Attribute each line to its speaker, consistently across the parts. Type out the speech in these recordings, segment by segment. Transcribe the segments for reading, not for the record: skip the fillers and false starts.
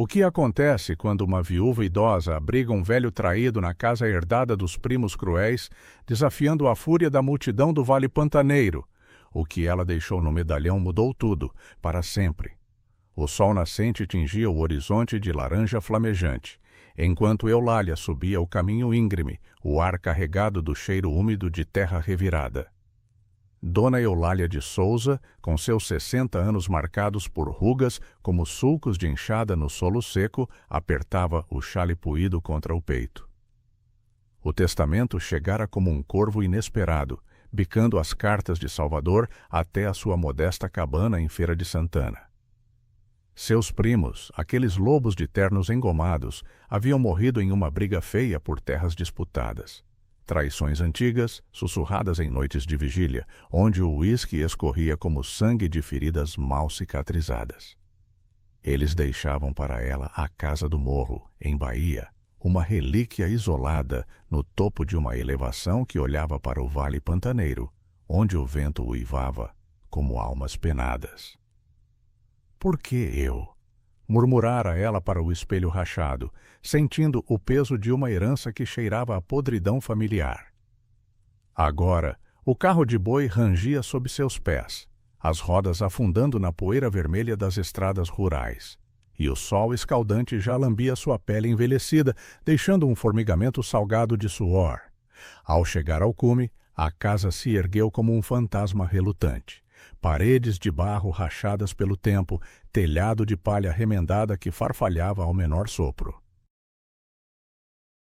Speaker 1: O que acontece quando uma viúva idosa abriga um velho traído na casa herdada dos primos cruéis, desafiando a fúria da multidão do Vale Pantaneiro? O que ela deixou no medalhão mudou tudo, para sempre. O sol nascente tingia o horizonte de laranja flamejante, enquanto Eulália subia o caminho íngreme, o ar carregado do cheiro úmido de terra revirada. Dona Eulália de Souza, com seus 60 anos marcados por rugas como sulcos de enxada no solo seco, apertava o chale puído contra o peito. O testamento chegara como um corvo inesperado, bicando as cartas de Salvador até a sua modesta cabana em Feira de Santana. Seus primos, aqueles lobos de ternos engomados, haviam morrido em uma briga feia por terras disputadas. Traições antigas, sussurradas em noites de vigília, onde o uísque escorria como sangue de feridas mal cicatrizadas. Eles deixavam para ela a casa do morro, em Bahia, uma relíquia isolada no topo de uma elevação que olhava para o Vale Pantaneiro, onde o vento uivava como almas penadas. Por que eu? Murmurara ela para o espelho rachado, sentindo o peso de uma herança que cheirava a podridão familiar. Agora, o carro de boi rangia sob seus pés, as rodas afundando na poeira vermelha das estradas rurais, e o sol escaldante já lambia sua pele envelhecida, deixando um formigamento salgado de suor. Ao chegar ao cume, a casa se ergueu como um fantasma relutante. Paredes de barro rachadas pelo tempo, telhado de palha remendada que farfalhava ao menor sopro.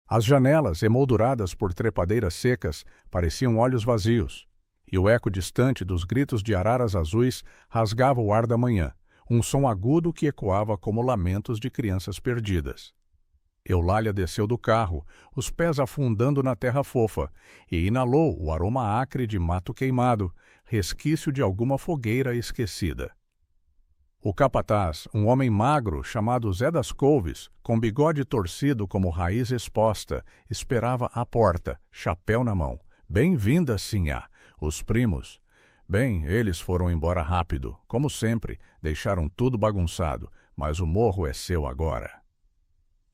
Speaker 1: As janelas, emolduradas por trepadeiras secas, pareciam olhos vazios, e o eco distante dos gritos de araras azuis rasgava o ar da manhã, um som agudo que ecoava como lamentos de crianças perdidas. Eulália desceu do carro, os pés afundando na terra fofa, e inalou o aroma acre de mato queimado, resquício de alguma fogueira esquecida. O capataz, um homem magro chamado Zé das Couves, com bigode torcido como raiz exposta, esperava à porta, chapéu na mão. Bem-vinda, sinhá. Os primos. Bem, eles foram embora rápido, como sempre, deixaram tudo bagunçado, mas o morro é seu agora.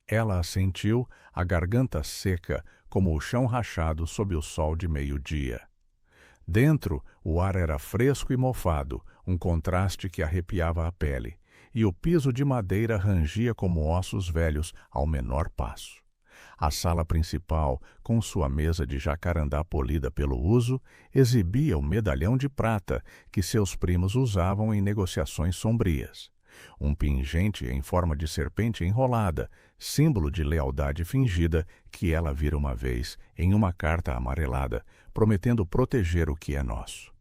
Speaker 1: Ela assentiu, a garganta seca, como o chão rachado sob o sol de meio-dia. Dentro, o ar era fresco e mofado, um contraste que arrepiava a pele, e o piso de madeira rangia como ossos velhos ao menor passo. A sala principal, com sua mesa de jacarandá polida pelo uso, exibia o medalhão de prata que seus primos usavam em negociações sombrias. Um pingente em forma de serpente enrolada, símbolo de lealdade fingida que ela vira uma vez em uma carta amarelada, prometendo proteger o que é nosso.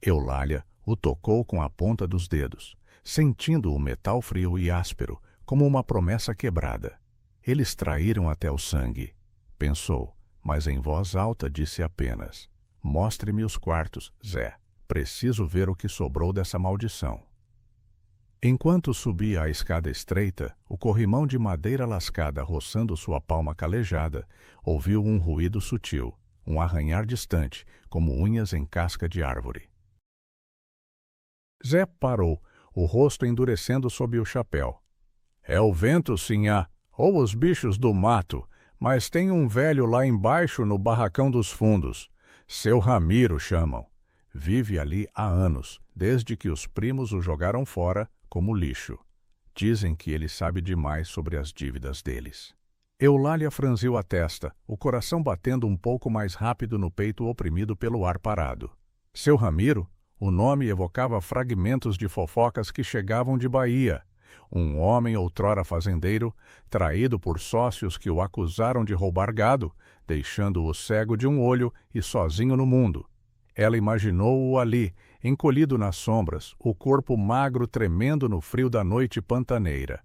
Speaker 1: Eulália o tocou com a ponta dos dedos, sentindo o metal frio e áspero, como uma promessa quebrada. Eles traíram até o sangue, pensou, mas em voz alta disse apenas: "Mostre-me os quartos, Zé. Preciso ver o que sobrou dessa maldição." Enquanto subia a escada estreita, o corrimão de madeira lascada roçando sua palma calejada, ouviu um ruído sutil, um arranhar distante, como unhas em casca de árvore. Zé parou, o rosto endurecendo sob o chapéu. "É o vento, sinhá, ou os bichos do mato, mas tem um velho lá embaixo no barracão dos fundos. Seu Ramiro chamam. Vive ali há anos, desde que os primos o jogaram fora como lixo. Dizem que ele sabe demais sobre as dívidas deles." Eulália franziu a testa, o coração batendo um pouco mais rápido no peito oprimido pelo ar parado. Seu Ramiro? O nome evocava fragmentos de fofocas que chegavam de Bahia. Um homem outrora fazendeiro, traído por sócios que o acusaram de roubar gado, deixando-o cego de um olho e sozinho no mundo. Ela imaginou-o ali, encolhido nas sombras, o corpo magro tremendo no frio da noite pantaneira.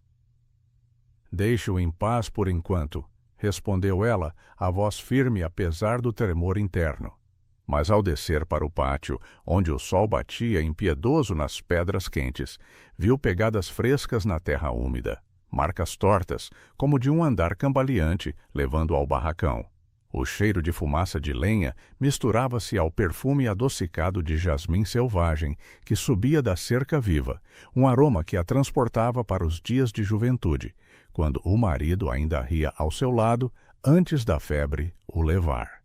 Speaker 1: "Deixe-o em paz por enquanto", respondeu ela, a voz firme apesar do tremor interno. Mas ao descer para o pátio, onde o sol batia impiedoso nas pedras quentes, viu pegadas frescas na terra úmida, marcas tortas, como de um andar cambaleante, levando ao barracão. O cheiro de fumaça de lenha misturava-se ao perfume adocicado de jasmim selvagem que subia da cerca viva, um aroma que a transportava para os dias de juventude, quando o marido ainda ria ao seu lado antes da febre o levar.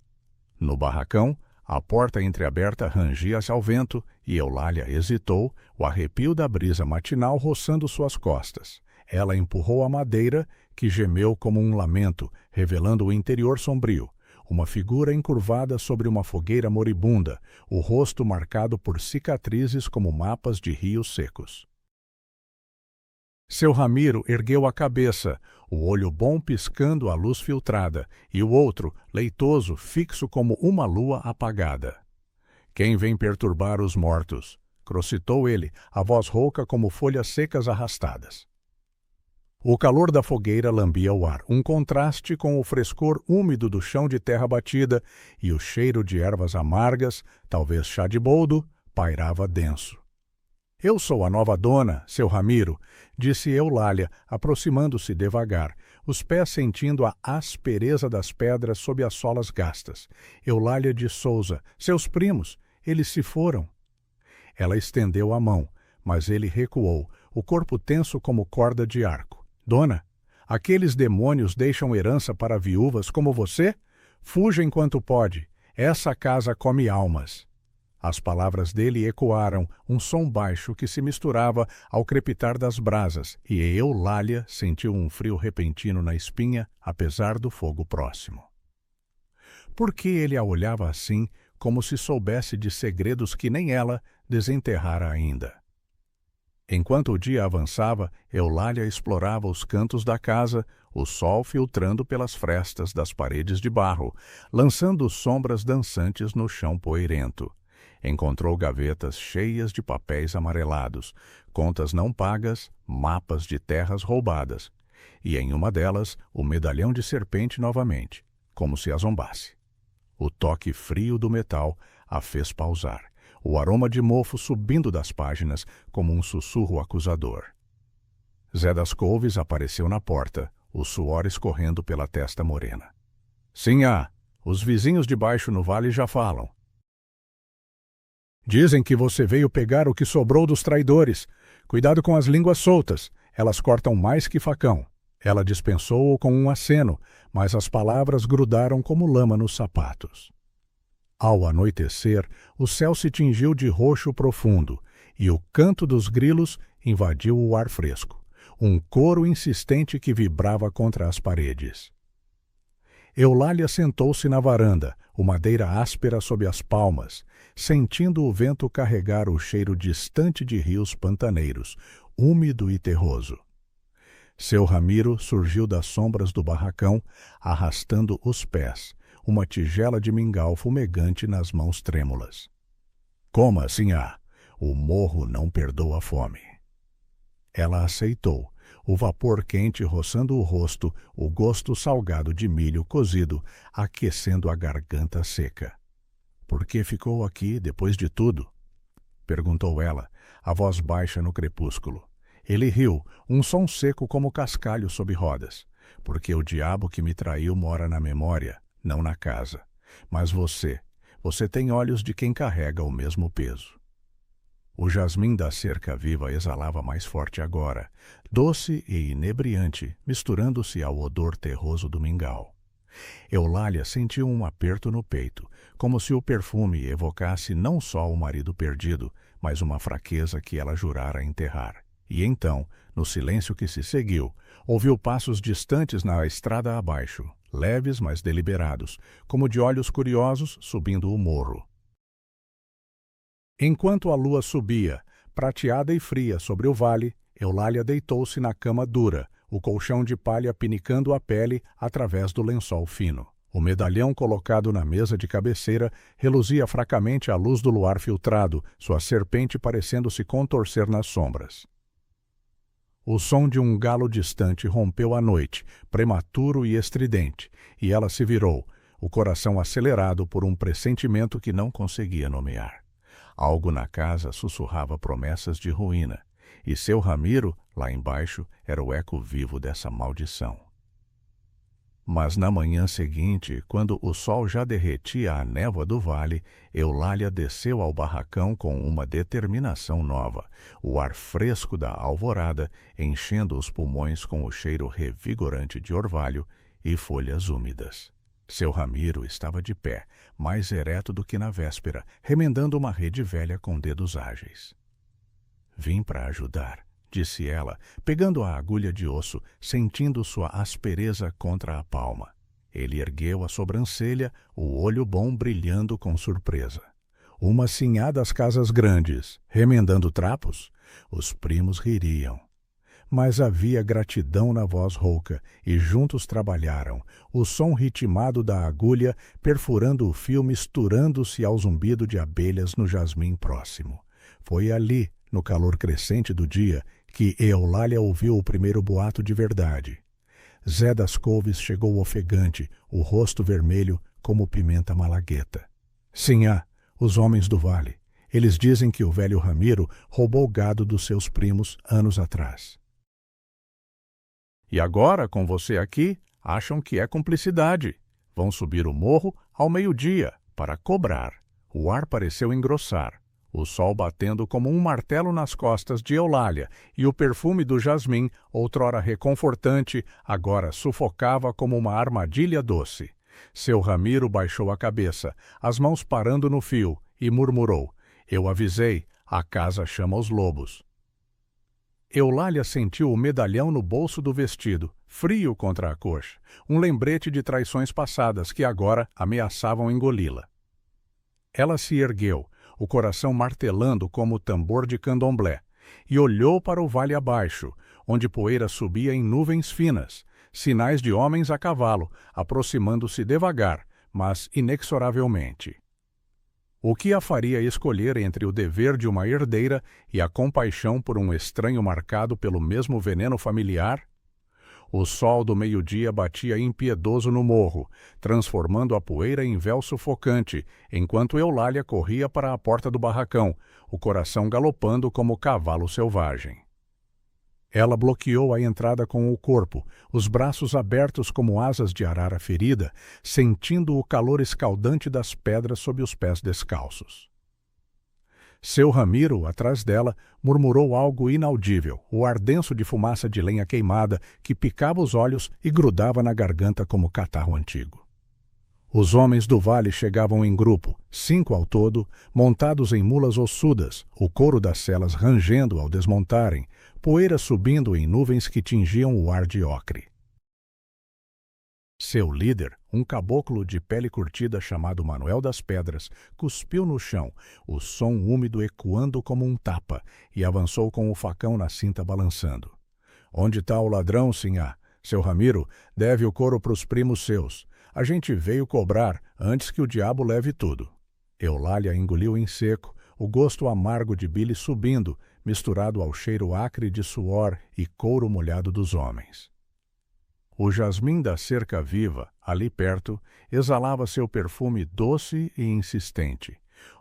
Speaker 1: No barracão, a porta entreaberta rangia-se ao vento e Eulália hesitou, o arrepio da brisa matinal roçando suas costas. Ela empurrou a madeira, que gemeu como um lamento, revelando o interior sombrio. Uma figura encurvada sobre uma fogueira moribunda, o rosto marcado por cicatrizes como mapas de rios secos. Seu Ramiro ergueu a cabeça, o olho bom piscando a luz filtrada, e o outro, leitoso, fixo como uma lua apagada. Quem vem perturbar os mortos? Crocitou ele, a voz rouca como folhas secas arrastadas. O calor da fogueira lambia o ar, um contraste com o frescor úmido do chão de terra batida, e o cheiro de ervas amargas, talvez chá de boldo, pairava denso. Eu sou a nova dona, seu Ramiro, disse Eulália, aproximando-se devagar, os pés sentindo a aspereza das pedras sob as solas gastas. Eulália de Souza, seus primos, eles se foram. Ela estendeu a mão, mas ele recuou, o corpo tenso como corda de arco. Dona, aqueles demônios deixam herança para viúvas como você? Fuja enquanto pode. Essa casa come almas. As palavras dele ecoaram, um som baixo que se misturava ao crepitar das brasas, e Eulália sentiu um frio repentino na espinha, apesar do fogo próximo. Por que ele a olhava assim, como se soubesse de segredos que nem ela desenterrara ainda? Enquanto o dia avançava, Eulália explorava os cantos da casa, o sol filtrando pelas frestas das paredes de barro, lançando sombras dançantes no chão poeirento. Encontrou gavetas cheias de papéis amarelados, contas não pagas, mapas de terras roubadas, e em uma delas o medalhão de serpente novamente, como se a zombasse. O toque frio do metal a fez pausar, o aroma de mofo subindo das páginas como um sussurro acusador. Zé das Couves apareceu na porta, o suor escorrendo pela testa morena. Sinhá, os vizinhos de baixo no vale já falam. Dizem que você veio pegar o que sobrou dos traidores. Cuidado com as línguas soltas, elas cortam mais que facão. Ela dispensou-o com um aceno, mas as palavras grudaram como lama nos sapatos. Ao anoitecer, o céu se tingiu de roxo profundo, e o canto dos grilos invadiu o ar fresco, um coro insistente que vibrava contra as paredes. Eulália sentou-se na varanda, o madeira áspera sob as palmas, sentindo o vento carregar o cheiro distante de rios pantaneiros, úmido e terroso. Seu Ramiro surgiu das sombras do barracão, arrastando os pés, uma tigela de mingau fumegante nas mãos trêmulas. Coma, sinhá, o morro não perdoa a fome. Ela aceitou, o vapor quente roçando o rosto, o gosto salgado de milho cozido, aquecendo a garganta seca. Por que ficou aqui depois de tudo? Perguntou ela, a voz baixa no crepúsculo. Ele riu, um som seco como cascalho sob rodas. Porque o diabo que me traiu mora na memória, não na casa. Mas você tem olhos de quem carrega o mesmo peso. O jasmim da cerca viva exalava mais forte agora, doce e inebriante, misturando-se ao odor terroso do mingau. Eulália sentiu um aperto no peito, como se o perfume evocasse não só o marido perdido, mas uma fraqueza que ela jurara enterrar. E então, no silêncio que se seguiu, ouviu passos distantes na estrada abaixo, leves mas deliberados, como de olhos curiosos subindo o morro. Enquanto a lua subia, prateada e fria sobre o vale, Eulália deitou-se na cama dura, o colchão de palha pinicando a pele através do lençol fino. O medalhão colocado na mesa de cabeceira reluzia fracamente à luz do luar filtrado, sua serpente parecendo se contorcer nas sombras. O som de um galo distante rompeu a noite, prematuro e estridente, e ela se virou, o coração acelerado por um pressentimento que não conseguia nomear. Algo na casa sussurrava promessas de ruína, e seu Ramiro, lá embaixo, era o eco vivo dessa maldição. Mas na manhã seguinte, quando o sol já derretia a névoa do vale, Eulália desceu ao barracão com uma determinação nova, o ar fresco da alvorada enchendo os pulmões com o cheiro revigorante de orvalho e folhas úmidas. Seu Ramiro estava de pé, mais ereto do que na véspera, remendando uma rede velha com dedos ágeis. Vim para ajudar, disse ela, pegando a agulha de osso, sentindo sua aspereza contra a palma. Ele ergueu a sobrancelha, o olho bom brilhando com surpresa. Uma sinhá das casas grandes, remendando trapos? Os primos ririam. Mas havia gratidão na voz rouca, e juntos trabalharam, o som ritmado da agulha perfurando o fio misturando-se ao zumbido de abelhas no jasmim próximo. Foi ali, no calor crescente do dia, que Eulália ouviu o primeiro boato de verdade. Zé das Couves chegou ofegante, o rosto vermelho como pimenta malagueta. Sinhá, os homens do vale. Eles dizem que o velho Ramiro roubou gado dos seus primos anos atrás. E agora, com você aqui, acham que é cumplicidade. Vão subir o morro ao meio-dia para cobrar. O ar pareceu engrossar, o sol batendo como um martelo nas costas de Eulália, e o perfume do jasmim, outrora reconfortante, agora sufocava como uma armadilha doce. Seu Ramiro baixou a cabeça, as mãos parando no fio, e murmurou: "Eu avisei, a casa chama os lobos." Eulália sentiu o medalhão no bolso do vestido, frio contra a coxa, um lembrete de traições passadas que agora ameaçavam engoli-la. Ela se ergueu, o coração martelando como tambor de candomblé, e olhou para o vale abaixo, onde poeira subia em nuvens finas, sinais de homens a cavalo, aproximando-se devagar, mas inexoravelmente. O que a faria escolher entre o dever de uma herdeira e a compaixão por um estranho marcado pelo mesmo veneno familiar? O sol do meio-dia batia impiedoso no morro, transformando a poeira em véu sufocante, enquanto Eulália corria para a porta do barracão, o coração galopando como cavalo selvagem. Ela bloqueou a entrada com o corpo, os braços abertos como asas de arara ferida, sentindo o calor escaldante das pedras sob os pés descalços. Seu Ramiro, atrás dela, murmurou algo inaudível, o ardenço de fumaça de lenha queimada que picava os olhos e grudava na garganta como catarro antigo. Os homens do vale chegavam em grupo, 5 ao todo, montados em mulas ossudas, o couro das celas rangendo ao desmontarem, poeira subindo em nuvens que tingiam o ar de ocre. Seu líder, um caboclo de pele curtida chamado Manuel das Pedras, cuspiu no chão, o som úmido ecoando como um tapa, e avançou com o facão na cinta balançando. "Onde está o ladrão, sinhá? Seu Ramiro deve o couro pros primos seus. A gente veio cobrar antes que o diabo leve tudo." Eulália engoliu em seco, o gosto amargo de bile subindo, misturado ao cheiro acre de suor e couro molhado dos homens. O jasmim da cerca viva, ali perto, exalava seu perfume doce e insistente,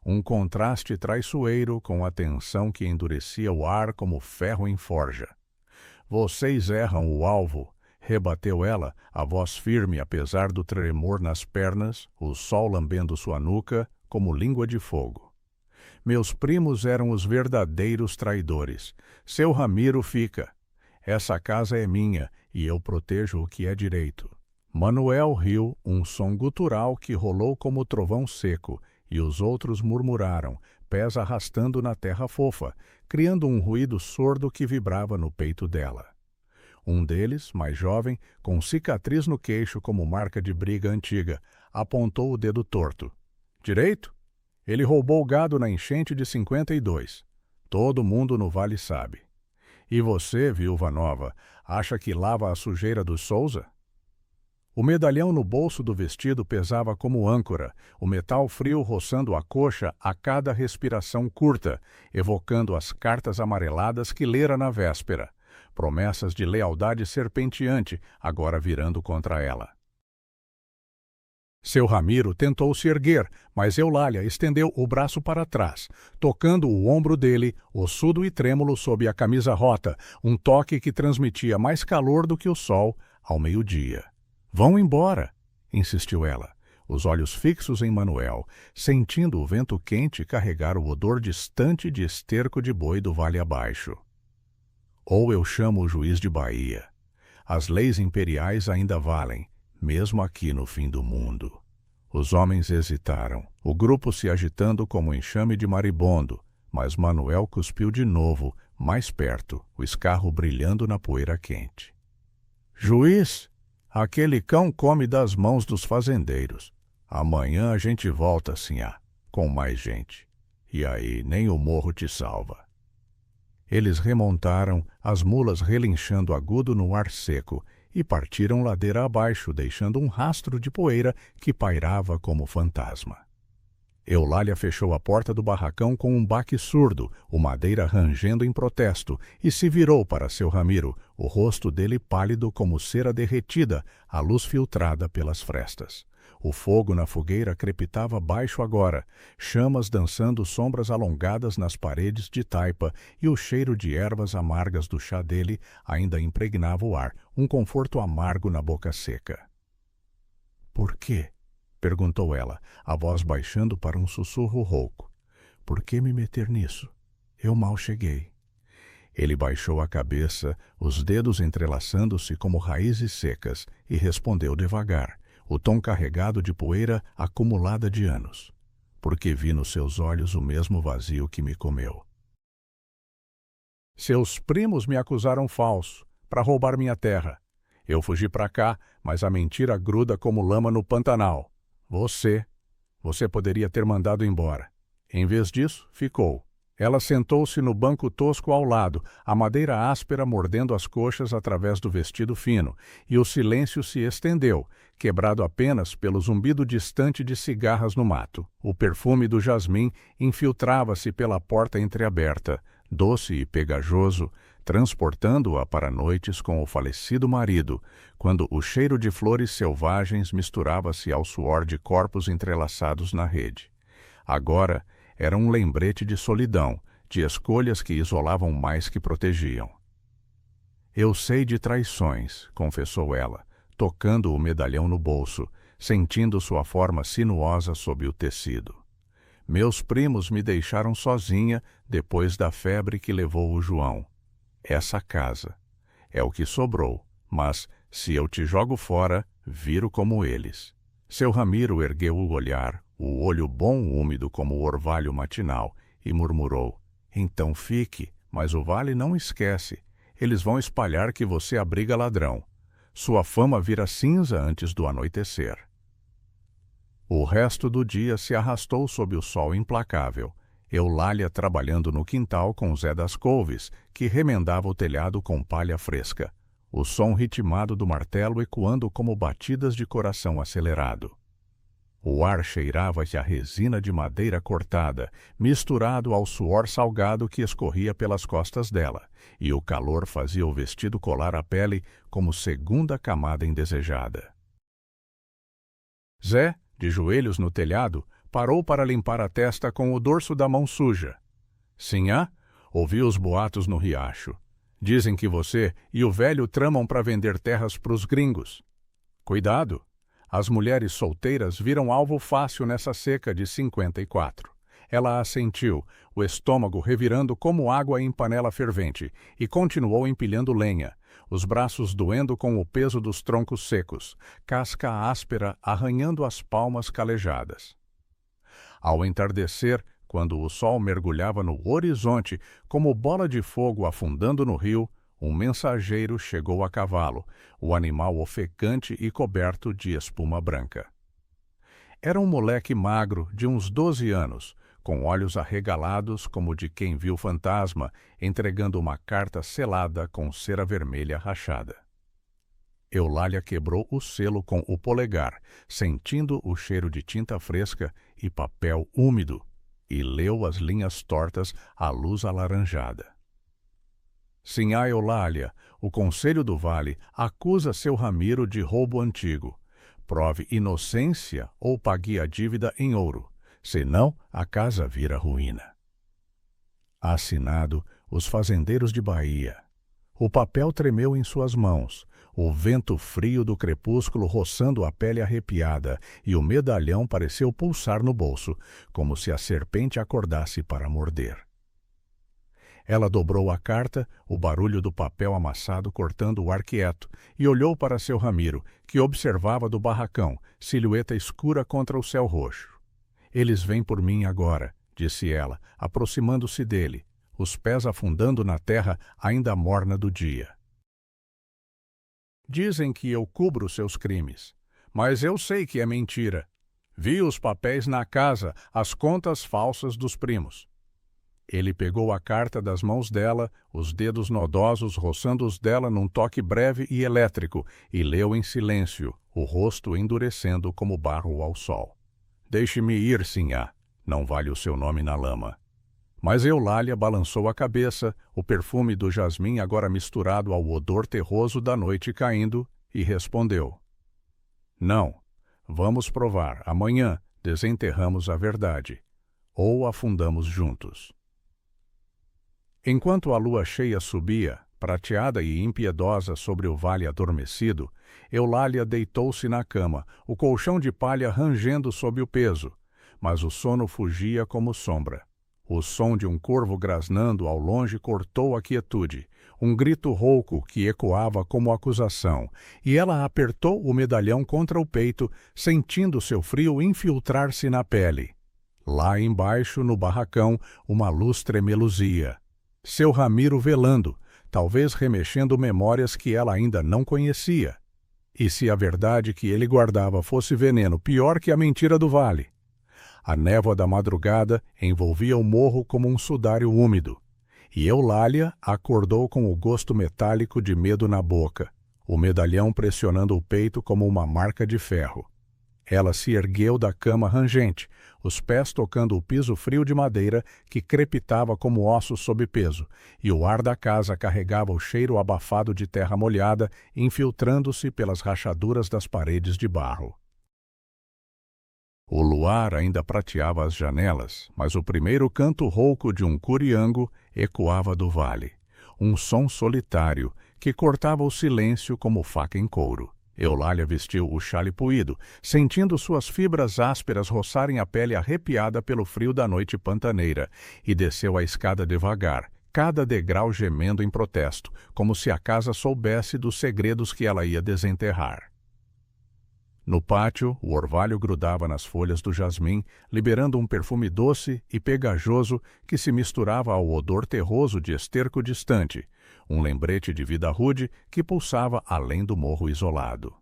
Speaker 1: um contraste traiçoeiro com a tensão que endurecia o ar como ferro em forja. "Vocês erram o alvo", rebateu ela, a voz firme apesar do tremor nas pernas, o sol lambendo sua nuca como língua de fogo. "Meus primos eram os verdadeiros traidores. Seu Ramiro fica. Essa casa é minha e eu protejo o que é direito." Manuel riu, um som gutural que rolou como trovão seco, e os outros murmuraram, pés arrastando na terra fofa, criando um ruído sordo que vibrava no peito dela. Um deles, mais jovem, com cicatriz no queixo como marca de briga antiga, apontou o dedo torto. "Direito? Ele roubou gado na enchente de 52. Todo mundo no vale sabe. E você, viúva nova, acha que lava a sujeira dos Souza?" O medalhão no bolso do vestido pesava como âncora, o metal frio roçando a coxa a cada respiração curta, evocando as cartas amareladas que lera na véspera, promessas de lealdade serpenteante, agora virando contra ela. Seu Ramiro tentou se erguer, mas Eulália estendeu o braço para trás, tocando o ombro dele, ossudo e trêmulo sob a camisa rota, um toque que transmitia mais calor do que o sol ao meio-dia. Vão embora, insistiu ela, os olhos fixos em Manuel, sentindo o vento quente carregar o odor distante de esterco de boi do vale abaixo. Ou eu chamo o juiz de Bahia. As leis imperiais ainda valem, mesmo aqui no fim do mundo. Os homens hesitaram, o grupo se agitando como um enxame de maribondo, mas Manuel cuspiu de novo, mais perto, o escarro brilhando na poeira quente. Juiz, aquele cão come das mãos dos fazendeiros. Amanhã a gente volta, sinhá, com mais gente. E aí nem o morro te salva. Eles remontaram, as mulas relinchando agudo no ar seco, e partiram ladeira abaixo, deixando um rastro de poeira que pairava como fantasma. Eulália fechou a porta do barracão com um baque surdo, o Madeira rangendo em protesto, e se virou para seu Ramiro, o rosto dele pálido como cera derretida, a luz filtrada pelas frestas. O fogo na fogueira crepitava baixo agora, chamas dançando sombras alongadas nas paredes de taipa, e o cheiro de ervas amargas do chá dele ainda impregnava o ar, um conforto amargo na boca seca. Por quê? Perguntou ela, a voz baixando para um sussurro rouco. Por que me meter nisso? Eu mal cheguei. Ele baixou a cabeça, os dedos entrelaçando-se como raízes secas, e respondeu devagar, o tom carregado de poeira acumulada de anos. Porque vi nos seus olhos o mesmo vazio que me comeu. Seus primos me acusaram falso, para roubar minha terra. Eu fugi para cá, mas a mentira gruda como lama no Pantanal. Você poderia ter mandado embora. Em vez disso, ficou. Ela sentou-se no banco tosco ao lado, a madeira áspera mordendo as coxas através do vestido fino, e o silêncio se estendeu, quebrado apenas pelo zumbido distante de cigarras no mato. O perfume do jasmim infiltrava-se pela porta entreaberta, doce e pegajoso, transportando-a para noites com o falecido marido, quando o cheiro de flores selvagens misturava-se ao suor de corpos entrelaçados na rede. Agora era um lembrete de solidão, de escolhas que isolavam mais que protegiam. Eu sei de traições, confessou ela, tocando o medalhão no bolso, sentindo sua forma sinuosa sob o tecido. Meus primos me deixaram sozinha depois da febre que levou o João. Essa casa é o que sobrou, mas, se eu te jogo fora, viro como eles. Seu Ramiro ergueu o olhar, o olho bom úmido como o orvalho matinal, e murmurou, então fique, mas o vale não esquece. Eles vão espalhar que você abriga ladrão. Sua fama vira cinza antes do anoitecer. O resto do dia se arrastou sob o sol implacável. Eulália trabalhando no quintal com Zé das Couves, que remendava o telhado com palha fresca, o som ritmado do martelo ecoando como batidas de coração acelerado. O ar cheirava-se a resina de madeira cortada, misturado ao suor salgado que escorria pelas costas dela, e o calor fazia o vestido colar a pele como segunda camada indesejada. Zé, de joelhos no telhado, parou para limpar a testa com o dorso da mão suja. Sinhá, ouvi os boatos no riacho. Dizem que você e o velho tramam para vender terras para os gringos. Cuidado! As mulheres solteiras viram alvo fácil nessa seca de 54. Ela assentiu, o estômago revirando como água em panela fervente, e continuou empilhando lenha, os braços doendo com o peso dos troncos secos, casca áspera arranhando as palmas calejadas. Ao entardecer, quando o sol mergulhava no horizonte como bola de fogo afundando no rio, um mensageiro chegou a cavalo, o animal ofegante e coberto de espuma branca. Era um moleque magro de uns 12 anos, com olhos arregalados como de quem viu fantasma, entregando uma carta selada com cera vermelha rachada. Eulália quebrou o selo com o polegar, sentindo o cheiro de tinta fresca e papel úmido, e leu as linhas tortas à luz alaranjada. Sinhá Eulália, o Conselho do Vale acusa seu Ramiro de roubo antigo. Prove inocência ou pague a dívida em ouro, senão a casa vira ruína. Assinado os fazendeiros de Bahia. O papel tremeu em suas mãos. o vento frio do crepúsculo roçando a pele arrepiada, e o medalhão pareceu pulsar no bolso, como se a serpente acordasse para morder. Ela dobrou a carta, o barulho do papel amassado cortando o ar quieto, e olhou para seu Ramiro, que observava do barracão, silhueta escura contra o céu roxo. Eles vêm por mim agora, disse ela, aproximando-se dele, os pés afundando na terra ainda morna do dia. Dizem que eu cubro seus crimes, mas eu sei que é mentira. Vi os papéis na casa, as contas falsas dos primos. Ele pegou a carta das mãos dela, os dedos nodosos roçando os dela num toque breve e elétrico, e leu em silêncio, o rosto endurecendo como barro ao sol. Deixe-me ir, sinhá. Não vale o seu nome na lama. Mas Eulália balançou a cabeça, o perfume do jasmim agora misturado ao odor terroso da noite caindo, e respondeu: Não, vamos provar. Amanhã desenterramos a verdade. Ou afundamos juntos. Enquanto a lua cheia subia, prateada e impiedosa sobre o vale adormecido, Eulália deitou-se na cama, o colchão de palha rangendo sob o peso, mas o sono fugia como sombra. O som de um corvo grasnando ao longe cortou a quietude, um grito rouco que ecoava como acusação, e ela apertou o medalhão contra o peito, sentindo seu frio infiltrar-se na pele. Lá embaixo, no barracão, uma luz tremeluzia. Seu Ramiro velando, talvez remexendo memórias que ela ainda não conhecia. E se a verdade que ele guardava fosse veneno pior que a mentira do vale? A névoa da madrugada envolvia o morro como um sudário úmido, e Eulália acordou com o gosto metálico de medo na boca, o medalhão pressionando o peito como uma marca de ferro. Ela se ergueu da cama rangente, os pés tocando o piso frio de madeira que crepitava como ossos sob peso, e o ar da casa carregava o cheiro abafado de terra molhada, infiltrando-se pelas rachaduras das paredes de barro. O luar ainda prateava as janelas, mas o primeiro canto rouco de um curiango ecoava do vale, um som solitário que cortava o silêncio como faca em couro. Eulália vestiu o xale puído, sentindo suas fibras ásperas roçarem a pele arrepiada pelo frio da noite pantaneira, e desceu a escada devagar, cada degrau gemendo em protesto, como se a casa soubesse dos segredos que ela ia desenterrar. No pátio, o orvalho grudava nas folhas do jasmim, liberando um perfume doce e pegajoso que se misturava ao odor terroso de esterco distante, um lembrete de vida rude que pulsava além do morro isolado.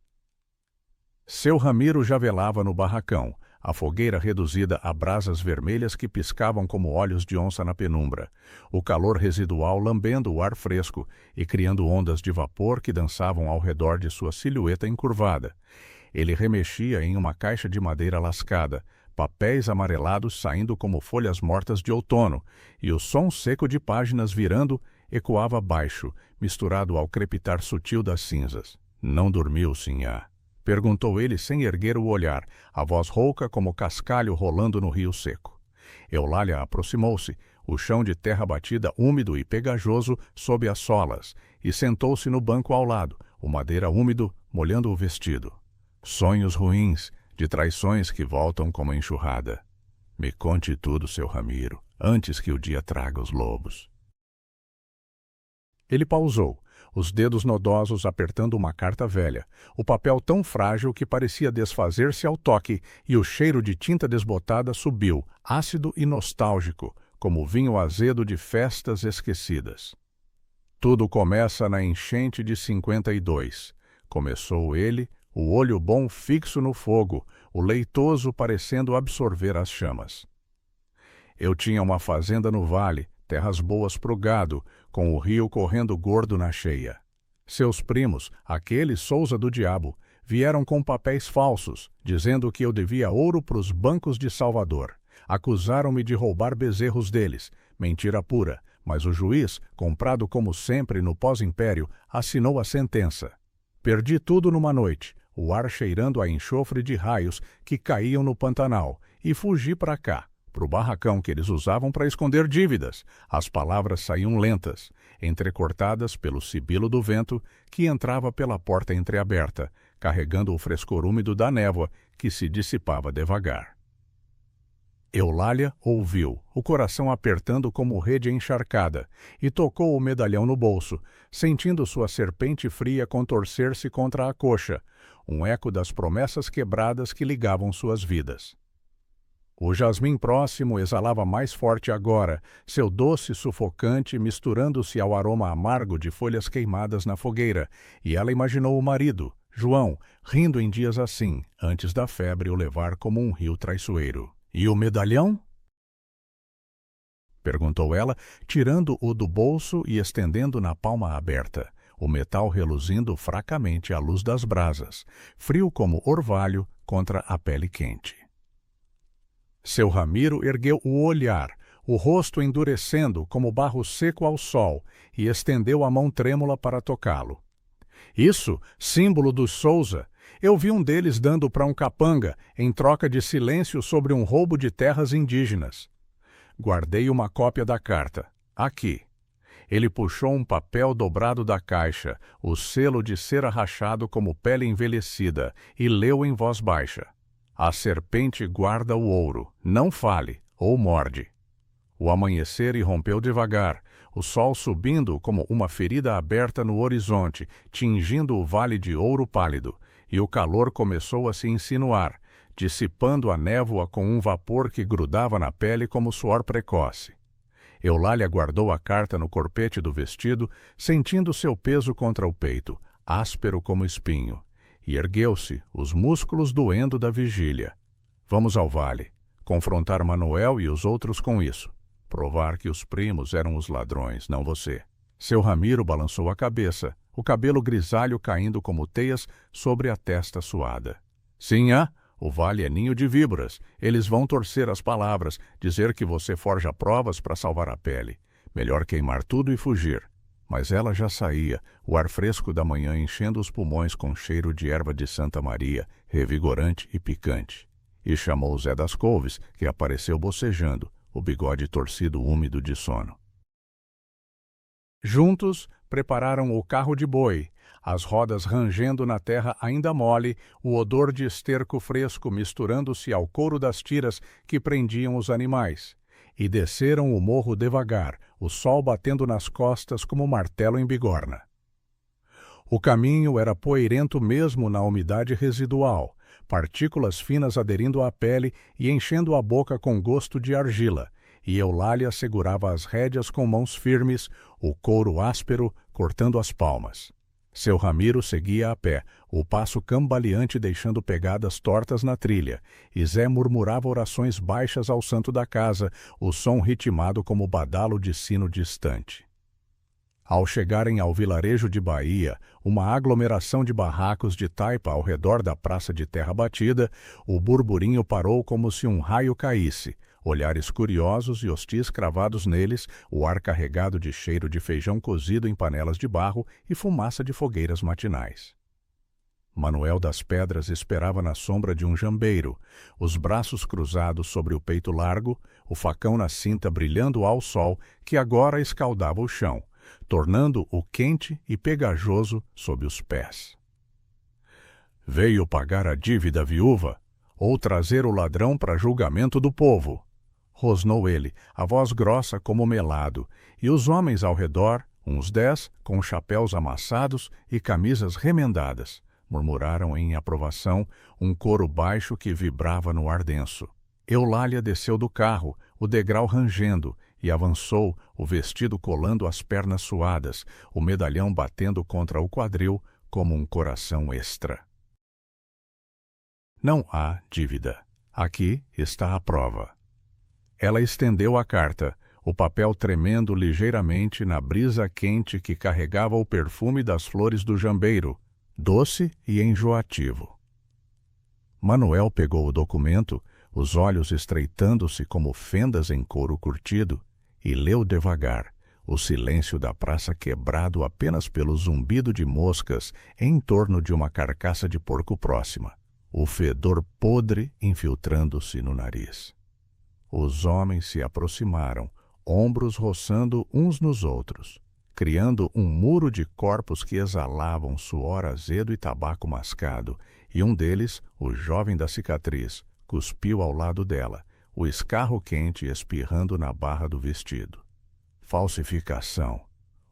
Speaker 1: Seu Ramiro já velava no barracão, a fogueira reduzida a brasas vermelhas que piscavam como olhos de onça na penumbra, o calor residual lambendo o ar fresco e criando ondas de vapor que dançavam ao redor de sua silhueta encurvada. Ele remexia em uma caixa de madeira lascada, papéis amarelados saindo como folhas mortas de outono, e o som seco de páginas virando ecoava baixo, misturado ao crepitar sutil das cinzas. Não dormiu, sinhá? Perguntou ele sem erguer o olhar, a voz rouca como cascalho rolando no rio seco. Eulália aproximou-se, o chão de terra batida úmido e pegajoso sob as solas, e sentou-se no banco ao lado, o madeira úmido molhando o vestido. Sonhos ruins, de traições que voltam como enxurrada. Me conte tudo, seu Ramiro, antes que o dia traga os lobos. Ele pausou, os dedos nodosos apertando uma carta velha, o papel tão frágil que parecia desfazer-se ao toque, e o cheiro de tinta desbotada subiu, ácido e nostálgico, como vinho azedo de festas esquecidas. Tudo começa na enchente de 52. Começou ele, o olho bom fixo no fogo, o leitoso parecendo absorver as chamas. Eu tinha uma fazenda no vale, terras boas pro gado, com o rio correndo gordo na cheia. Seus primos, aquele Souza do Diabo, vieram com papéis falsos, dizendo que eu devia ouro pros bancos de Salvador. Acusaram-me de roubar bezerros deles, mentira pura, mas o juiz, comprado como sempre no pós-império, assinou a sentença. Perdi tudo numa noite, o ar cheirando a enxofre de raios que caíam no Pantanal, e fugi para cá, pro barracão que eles usavam para esconder dívidas. As palavras saíam lentas. entrecortadas pelo sibilo do vento que entrava pela porta entreaberta, carregando o frescor úmido da névoa que se dissipava devagar. Eulália ouviu, o coração apertando como rede encharcada, e tocou o medalhão no bolso, sentindo sua serpente fria contorcer-se contra a coxa, um eco das promessas quebradas que ligavam suas vidas. O jasmim próximo exalava mais forte agora, seu doce sufocante misturando-se ao aroma amargo de folhas queimadas na fogueira, e ela imaginou o marido, João, rindo em dias assim, antes da febre o levar como um rio traiçoeiro. "E o medalhão?" perguntou ela, tirando-o do bolso e estendendo na palma aberta, o metal reluzindo fracamente à luz das brasas, frio como orvalho contra a pele quente. Seu Ramiro ergueu o olhar, o rosto endurecendo como barro seco ao sol, e estendeu a mão trêmula para tocá-lo. "Isso, símbolo dos Souza. Eu vi um deles dando para um capanga, em troca de silêncio sobre um roubo de terras indígenas. Guardei uma cópia da carta. Aqui." Ele puxou um papel dobrado da caixa, o selo de cera rachado como pele envelhecida, e leu em voz baixa: "A serpente guarda o ouro. Não fale, ou morde." O amanhecer irrompeu devagar, o sol subindo como uma ferida aberta no horizonte, tingindo o vale de ouro pálido, e o calor começou a se insinuar, dissipando a névoa com um vapor que grudava na pele como suor precoce. Eulália guardou a carta no corpete do vestido, sentindo seu peso contra o peito, áspero como espinho, e ergueu-se, os músculos doendo da vigília. Vamos ao vale, confrontar Manuel e os outros com isso. Provar que os primos eram os ladrões, não você. Seu Ramiro balançou a cabeça, o cabelo grisalho caindo como teias sobre a testa suada. Sim, o vale é ninho de víboras. Eles vão torcer as palavras, dizer que você forja provas para salvar a pele. Melhor queimar tudo e fugir. Mas ela já saía, o ar fresco da manhã enchendo os pulmões com cheiro de erva de Santa Maria, revigorante e picante. E chamou Zé das Couves, que apareceu bocejando, o bigode torcido úmido de sono. Juntos, prepararam o carro de boi, as rodas rangendo na terra ainda mole, o odor de esterco fresco misturando-se ao couro das tiras que prendiam os animais, e desceram o morro devagar, o sol batendo nas costas como martelo em bigorna. O caminho era poeirento mesmo na umidade residual, partículas finas aderindo à pele e enchendo a boca com gosto de argila, e Eulália segurava as rédeas com mãos firmes, o couro áspero cortando as palmas. Seu Ramiro seguia a pé, o passo cambaleante deixando pegadas tortas na trilha, e Zé murmurava orações baixas ao santo da casa, o som ritmado como badalo de sino distante. Ao chegarem ao vilarejo de Bahia, uma aglomeração de barracos de taipa ao redor da praça de terra batida, o burburinho parou como se um raio caísse, olhares curiosos e hostis cravados neles, o ar carregado de cheiro de feijão cozido em panelas de barro e fumaça de fogueiras matinais. Manuel das Pedras esperava na sombra de um jambeiro, os braços cruzados sobre o peito largo, o facão na cinta brilhando ao sol que agora escaldava o chão, tornando-o quente e pegajoso sob os pés. Veio pagar a dívida viúva ou trazer o ladrão para julgamento do povo? Rosnou ele, a voz grossa como melado, e os homens ao redor, uns 10, com chapéus amassados e camisas remendadas, murmuraram em aprovação, um coro baixo que vibrava no ar denso. Eulália desceu do carro, o degrau rangendo, e avançou, o vestido colando as pernas suadas, o medalhão batendo contra o quadril como um coração extra. Não há dívida. Aqui está a prova. Ela estendeu a carta, o papel tremendo ligeiramente na brisa quente que carregava o perfume das flores do jambeiro, doce e enjoativo. Manuel pegou o documento, os olhos estreitando-se como fendas em couro curtido, e leu devagar, o silêncio da praça quebrado apenas pelo zumbido de moscas em torno de uma carcaça de porco próxima, o fedor podre infiltrando-se no nariz. Os homens se aproximaram, ombros roçando uns nos outros. criando um muro de corpos que exalavam suor azedo e tabaco mascado, e um deles, o jovem da cicatriz, cuspiu ao lado dela, o escarro quente espirrando na barra do vestido. Falsificação.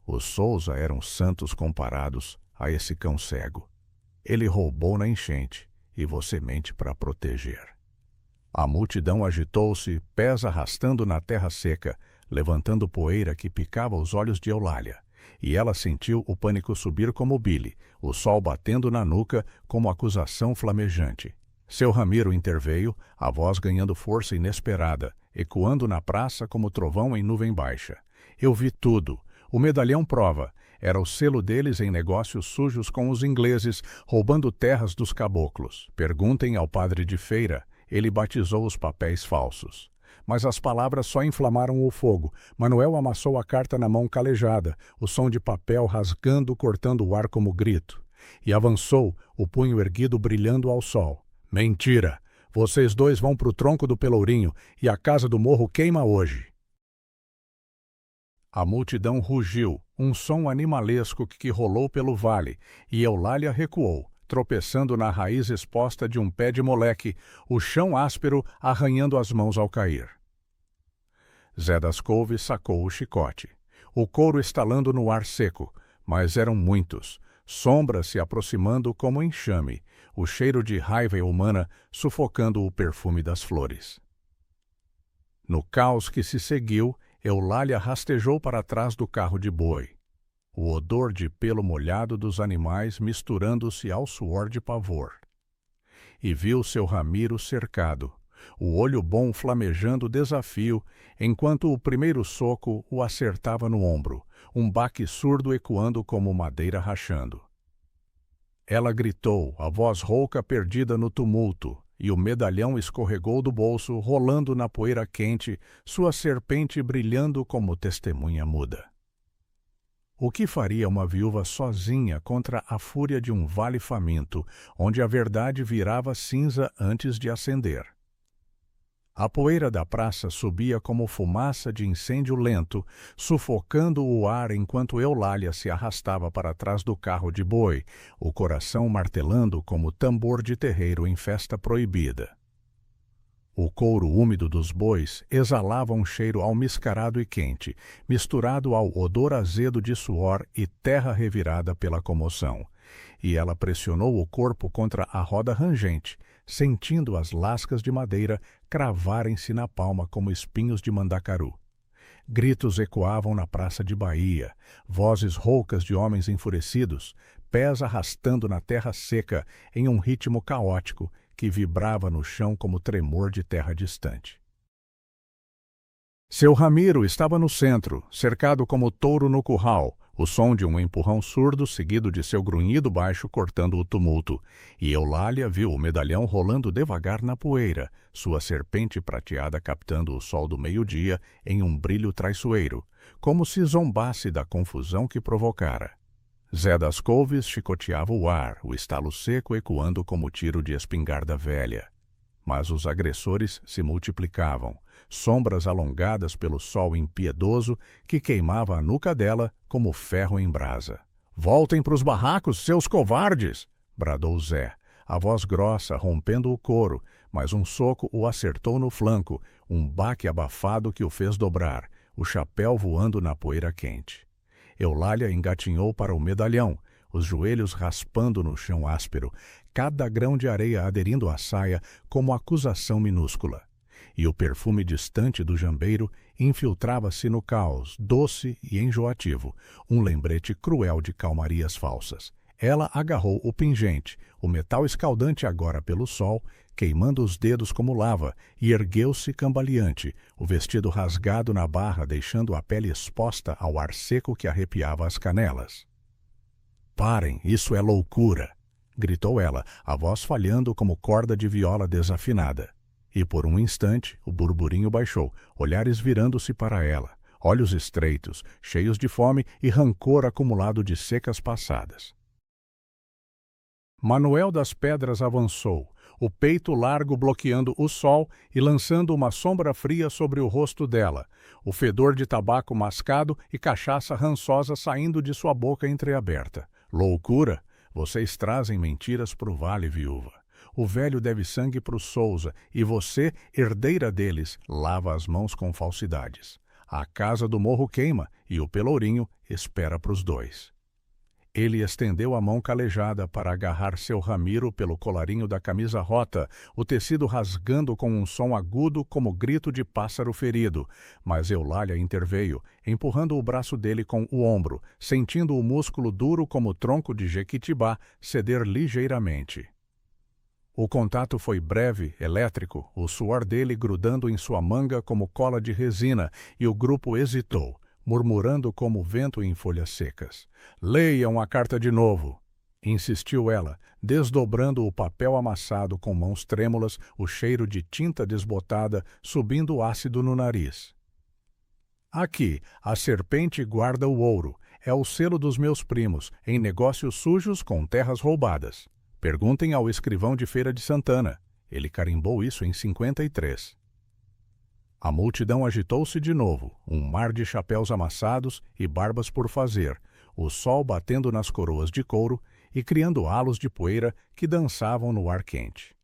Speaker 1: Os Souza eram santos comparados a esse cão cego. Ele roubou na enchente, e você mente para proteger. A multidão agitou-se, pés arrastando na terra seca, levantando poeira que picava os olhos de Eulália, e ela sentiu o pânico subir como bile, o sol batendo na nuca como acusação flamejante. Seu Ramiro interveio, a voz ganhando força inesperada, ecoando na praça como trovão em nuvem baixa. Eu vi tudo. O medalhão prova. Era o selo deles em negócios sujos com os ingleses, roubando terras dos caboclos. Perguntem ao padre de feira. Ele batizou os papéis falsos. Mas as palavras só inflamaram o fogo. Manuel amassou a carta na mão calejada, o som de papel rasgando, cortando o ar como grito. E avançou, o punho erguido brilhando ao sol. Mentira! Vocês dois vão pro tronco do Pelourinho e a casa do morro queima hoje. A multidão rugiu, um som animalesco que rolou pelo vale, e Eulália recuou, tropeçando na raiz exposta de um pé de moleque, o chão áspero arranhando as mãos ao cair. Zé das Couves sacou o chicote, o couro estalando no ar seco, mas eram muitos, sombras se aproximando como enxame, o cheiro de raiva humana sufocando o perfume das flores. No caos que se seguiu, Eulália rastejou para trás do carro de boi. O odor de pelo molhado dos animais misturando-se ao suor de pavor. E viu seu Ramiro cercado, o olho bom flamejando desafio, enquanto o primeiro soco o acertava no ombro, um baque surdo ecoando como madeira rachando. Ela gritou, a voz rouca perdida no tumulto, e o medalhão escorregou do bolso, rolando na poeira quente, sua serpente brilhando como testemunha muda. O que faria uma viúva sozinha contra a fúria de um vale faminto, onde a verdade virava cinza antes de acender? A poeira da praça subia como fumaça de incêndio lento, sufocando o ar enquanto Eulália se arrastava para trás do carro de boi, o coração martelando como tambor de terreiro em festa proibida. O couro úmido dos bois exalava um cheiro almiscarado e quente, misturado ao odor azedo de suor e terra revirada pela comoção, e ela pressionou o corpo contra a roda rangente, sentindo as lascas de madeira cravarem-se na palma como espinhos de mandacaru. Gritos ecoavam na praça de Bahia, vozes roucas de homens enfurecidos, pés arrastando na terra seca em um ritmo caótico que vibrava no chão como tremor de terra distante. Seu Ramiro estava no centro, cercado como touro no curral, o som de um empurrão surdo seguido de seu grunhido baixo cortando o tumulto, e Eulália viu o medalhão rolando devagar na poeira, sua serpente prateada captando o sol do meio-dia em um brilho traiçoeiro, como se zombasse da confusão que provocara. Zé das Couves chicoteava o ar, o estalo seco ecoando como tiro de espingarda velha. Mas os agressores se multiplicavam, sombras alongadas pelo sol impiedoso que queimava a nuca dela como ferro em brasa. "Voltem para os barracos, seus covardes!" bradou Zé, a voz grossa rompendo o coro, mas um soco o acertou no flanco, um baque abafado que o fez dobrar, o chapéu voando na poeira quente. Eulália engatinhou para o medalhão, os joelhos raspando no chão áspero, cada grão de areia aderindo à saia como acusação minúscula. E o perfume distante do jambeiro infiltrava-se no caos, doce e enjoativo, um lembrete cruel de calmarias falsas. Ela agarrou o pingente, o metal escaldante agora pelo sol, queimando os dedos como lava, e ergueu-se cambaleante, o vestido rasgado na barra deixando a pele exposta ao ar seco que arrepiava as canelas. "Parem, isso é loucura!" gritou ela, a voz falhando como corda de viola desafinada. E por um instante o burburinho baixou, olhares virando-se para ela, olhos estreitos, cheios de fome e rancor acumulado de secas passadas. Manuel das Pedras avançou, o peito largo bloqueando o sol e lançando uma sombra fria sobre o rosto dela, o fedor de tabaco mascado e cachaça rançosa saindo de sua boca entreaberta. Loucura! Vocês trazem mentiras pro vale, viúva. O velho deve sangue pro Souza, e você, herdeira deles, lava as mãos com falsidades. A casa do morro queima, e o pelourinho espera pros dois. Ele estendeu a mão calejada para agarrar seu Ramiro pelo colarinho da camisa rota, o tecido rasgando com um som agudo como grito de pássaro ferido, mas Eulália interveio, empurrando o braço dele com o ombro, sentindo o músculo duro como tronco de jequitibá ceder ligeiramente. O contato foi breve, elétrico, o suor dele grudando em sua manga como cola de resina, e o grupo hesitou, murmurando como vento em folhas secas. "Leiam a carta de novo", insistiu ela, desdobrando o papel amassado com mãos trêmulas, o cheiro de tinta desbotada subindo ácido no nariz. "Aqui, a serpente guarda o ouro. É o selo dos meus primos, em negócios sujos com terras roubadas. Perguntem ao escrivão de Feira de Santana. Ele carimbou isso em 53. A multidão agitou-se de novo, um mar de chapéus amassados e barbas por fazer, o sol batendo nas coroas de couro e criando halos de poeira que dançavam no ar quente.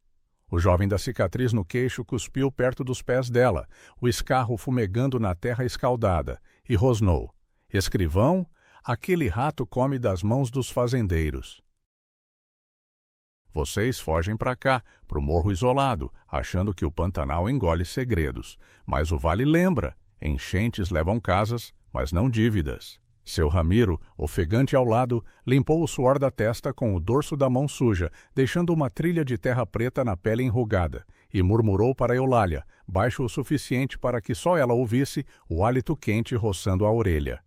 Speaker 1: O jovem da cicatriz no queixo cuspiu perto dos pés dela, o escarro fumegando na terra escaldada, e rosnou: "Escrivão, aquele rato come das mãos dos fazendeiros. Vocês fogem para cá, pro morro isolado, achando que o Pantanal engole segredos. Mas o vale lembra, enchentes levam casas, mas não dívidas." Seu Ramiro, ofegante ao lado, limpou o suor da testa com o dorso da mão suja, deixando uma trilha de terra preta na pele enrugada, e murmurou para Eulália, baixo o suficiente para que só ela ouvisse, o hálito quente roçando a orelha: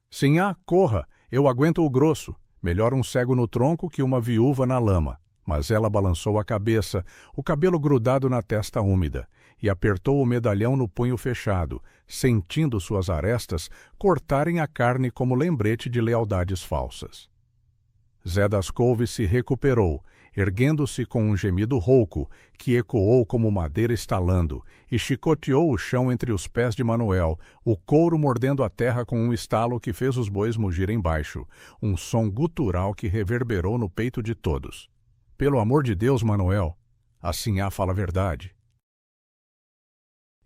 Speaker 1: "Sinhá, corra, eu aguento o grosso. Melhor um cego no tronco que uma viúva na lama." Mas ela balançou a cabeça, o cabelo grudado na testa úmida, e apertou o medalhão no punho fechado, sentindo suas arestas cortarem a carne como lembrete de lealdades falsas. Zé das Couves se recuperou, erguendo-se com um gemido rouco, que ecoou como madeira estalando, e chicoteou o chão entre os pés de Manuel, o couro mordendo a terra com um estalo que fez os bois mugirem baixo, um som gutural que reverberou no peito de todos. "Pelo amor de Deus, Manuel, a sinhá fala a verdade."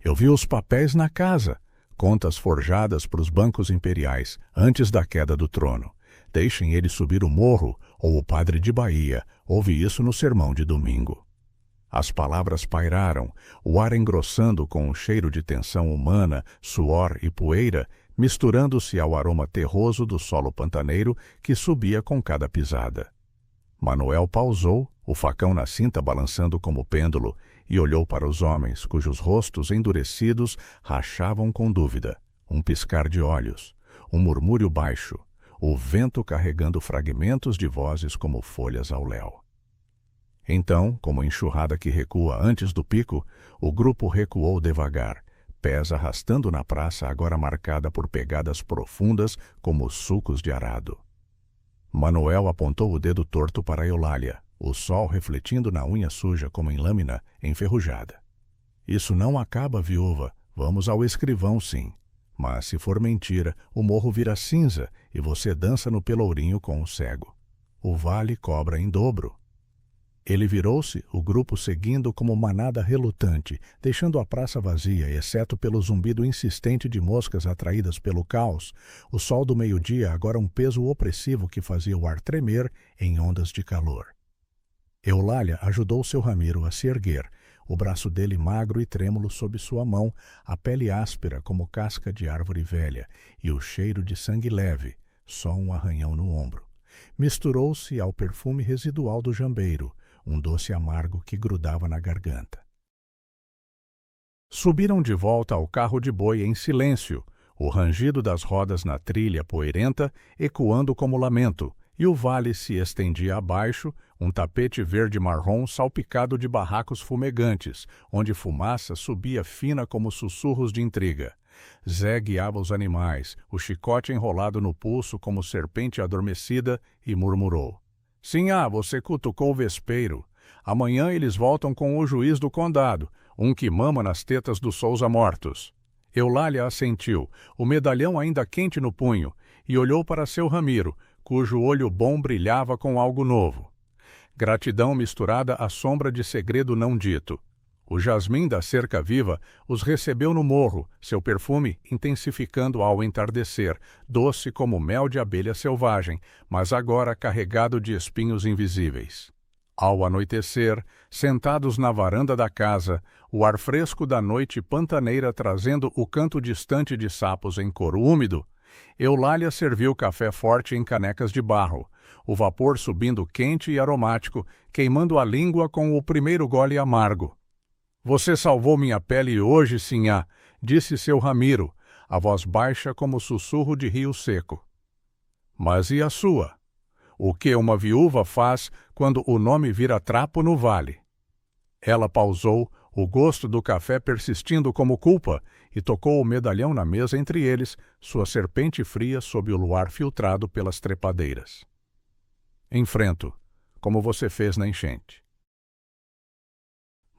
Speaker 1: "Eu vi os papéis na casa, contas forjadas para os bancos imperiais, antes da queda do trono. Deixem ele subir o morro, ou o padre de Bahia ouve isso no sermão de domingo." As palavras pairaram, o ar engrossando com um cheiro de tensão humana, suor e poeira, misturando-se ao aroma terroso do solo pantaneiro que subia com cada pisada. Manuel pausou, o facão na cinta balançando como pêndulo, e olhou para os homens, cujos rostos endurecidos rachavam com dúvida, um piscar de olhos, um murmúrio baixo, o vento carregando fragmentos de vozes como folhas ao léu. Então, como enxurrada que recua antes do pico, o grupo recuou devagar, pés arrastando na praça agora marcada por pegadas profundas como sulcos de arado. Manuel apontou o dedo torto para Eulália, o sol refletindo na unha suja como em lâmina enferrujada. "Isso não acaba, viúva. Vamos ao escrivão, sim. Mas se for mentira, o morro vira cinza e você dança no pelourinho com o cego. O vale cobra em dobro." Ele virou-se, o grupo seguindo como manada relutante, deixando a praça vazia, exceto pelo zumbido insistente de moscas atraídas pelo caos, o sol do meio-dia agora um peso opressivo que fazia o ar tremer em ondas de calor. Eulália ajudou seu Ramiro a se erguer, o braço dele magro e trêmulo sob sua mão, a pele áspera como casca de árvore velha, e o cheiro de sangue leve, só um arranhão no ombro. Misturou-se ao perfume residual do jambeiro, um doce amargo que grudava na garganta. Subiram de volta ao carro de boi em silêncio, o rangido das rodas na trilha poeirenta ecoando como lamento, e o vale se estendia abaixo, um tapete verde-marrom salpicado de barracos fumegantes, onde fumaça subia fina como sussurros de intriga. Zé guiava os animais, o chicote enrolado no pulso como serpente adormecida, e murmurou: Sinhá, você cutucou o vespeiro. Amanhã eles voltam com o juiz do condado, um que mama nas tetas dos Sousa mortos. Eulália assentiu, o medalhão ainda quente no punho, e olhou para seu Ramiro, cujo olho bom brilhava com algo novo. Gratidão misturada à sombra de segredo não dito. O jasmim da cerca viva os recebeu no morro, seu perfume intensificando ao entardecer, doce como mel de abelha selvagem, mas agora carregado de espinhos invisíveis. Ao anoitecer, sentados na varanda da casa, o ar fresco da noite pantaneira trazendo o canto distante de sapos em couro úmido, Eulália serviu café forte em canecas de barro, o vapor subindo quente e aromático, queimando a língua com o primeiro gole amargo. Você salvou minha pele hoje, sinhá, disse seu Ramiro, a voz baixa como sussurro de rio seco. Mas e a sua? O que uma viúva faz quando o nome vira trapo no vale? Ela pausou, o gosto do café persistindo como culpa, e tocou o medalhão na mesa entre eles, sua serpente fria sob o luar filtrado pelas trepadeiras. Enfrento, como você fez na enchente.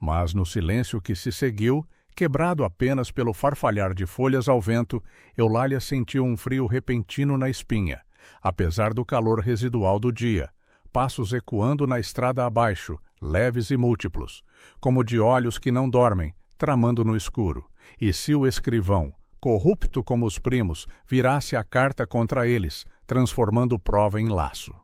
Speaker 1: Mas no silêncio que se seguiu, quebrado apenas pelo farfalhar de folhas ao vento, Eulália sentiu um frio repentino na espinha, apesar do calor residual do dia, passos ecoando na estrada abaixo, leves e múltiplos, como de olhos que não dormem, tramando no escuro. E se o escrivão, corrupto como os primos, virasse a carta contra eles, transformando prova em laço?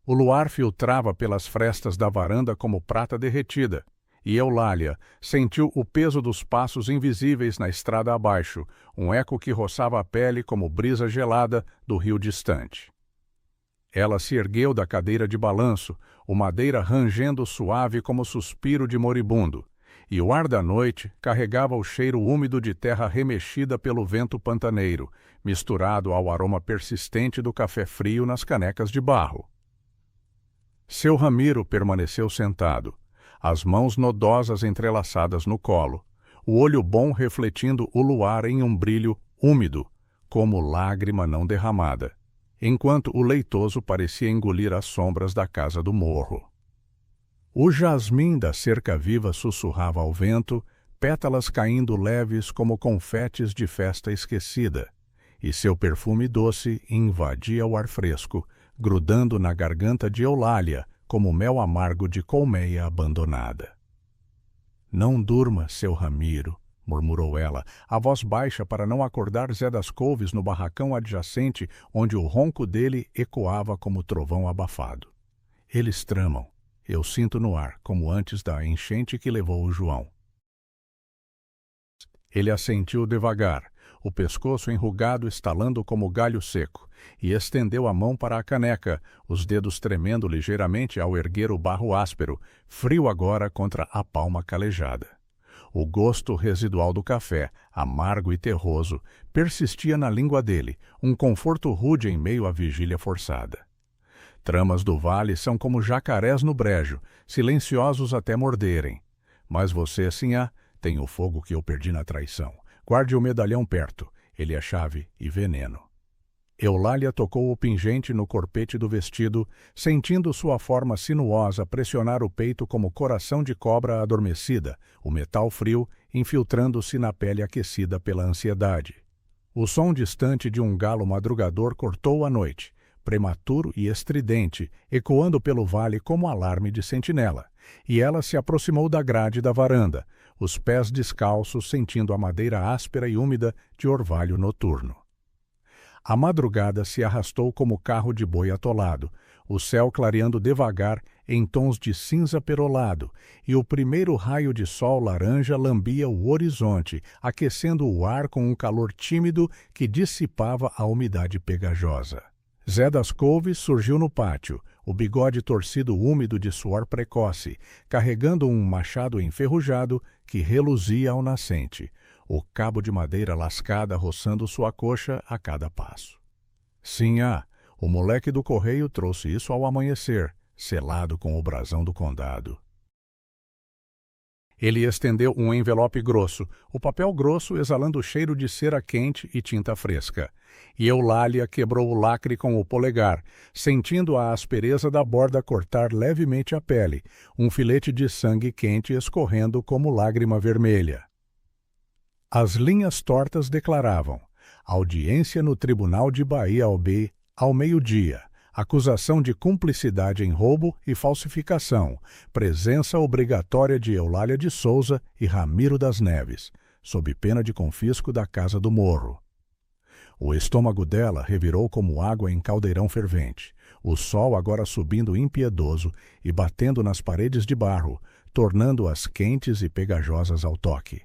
Speaker 1: O luar filtrava pelas frestas da varanda como prata derretida, e Eulália sentiu o peso dos passos invisíveis na estrada abaixo, um eco que roçava a pele como brisa gelada do rio distante. Ela se ergueu da cadeira de balanço, o madeira rangendo suave como suspiro de moribundo, e o ar da noite carregava o cheiro úmido de terra remexida pelo vento pantaneiro, misturado ao aroma persistente do café frio nas canecas de barro. Seu Ramiro permaneceu sentado, as mãos nodosas entrelaçadas no colo, o olho bom refletindo o luar em um brilho úmido, como lágrima não derramada, enquanto o leitoso parecia engolir as sombras da casa do morro. O jasmim da cerca viva sussurrava ao vento, pétalas caindo leves como confetes de festa esquecida, e seu perfume doce invadia o ar fresco, grudando na garganta de Eulália como mel amargo de colmeia abandonada. Não durma, seu Ramiro, murmurou ela, a voz baixa para não acordar Zé das Couves no barracão adjacente onde o ronco dele ecoava como trovão abafado. Eles tramam, eu sinto no ar, como antes da enchente que levou o João. Ele assentiu devagar, o pescoço enrugado estalando como galho seco, e estendeu a mão para a caneca, os dedos tremendo ligeiramente ao erguer o barro áspero, frio agora contra a palma calejada. O gosto residual do café, amargo e terroso, persistia na língua dele, um conforto rude em meio à vigília forçada. Tramas do vale são como jacarés no brejo, silenciosos até morderem. Mas você, sinhá, tem o fogo que eu perdi na traição. Guarde o medalhão perto, ele é chave e veneno. Eulália tocou o pingente no corpete do vestido, sentindo sua forma sinuosa pressionar o peito como coração de cobra adormecida, o metal frio infiltrando-se na pele aquecida pela ansiedade. O som distante de um galo madrugador cortou a noite, prematuro e estridente, ecoando pelo vale como alarme de sentinela, e ela se aproximou da grade da varanda, os pés descalços sentindo a madeira áspera e úmida de orvalho noturno. A madrugada se arrastou como carro de boi atolado, o céu clareando devagar em tons de cinza perolado, e o primeiro raio de sol laranja lambia o horizonte, aquecendo o ar com um calor tímido que dissipava a umidade pegajosa. Zé das Couves surgiu no pátio, o bigode torcido úmido de suor precoce, carregando um machado enferrujado que reluzia ao nascente, o cabo de madeira lascada roçando sua coxa a cada passo. Sinhá, o moleque do correio trouxe isso ao amanhecer, selado com o brasão do condado. Ele estendeu um envelope grosso, o papel grosso exalando o cheiro de cera quente e tinta fresca. E Eulália quebrou o lacre com o polegar, sentindo a aspereza da borda cortar levemente a pele, um filete de sangue quente escorrendo como lágrima vermelha. As linhas tortas declaravam: audiência no Tribunal de Bahia ao meio-dia. Acusação de cumplicidade em roubo e falsificação. Presença obrigatória de Eulália de Souza e Ramiro das Neves, sob pena de confisco da Casa do Morro. O estômago dela revirou como água em caldeirão fervente, o sol agora subindo impiedoso e batendo nas paredes de barro, tornando-as quentes e pegajosas ao toque.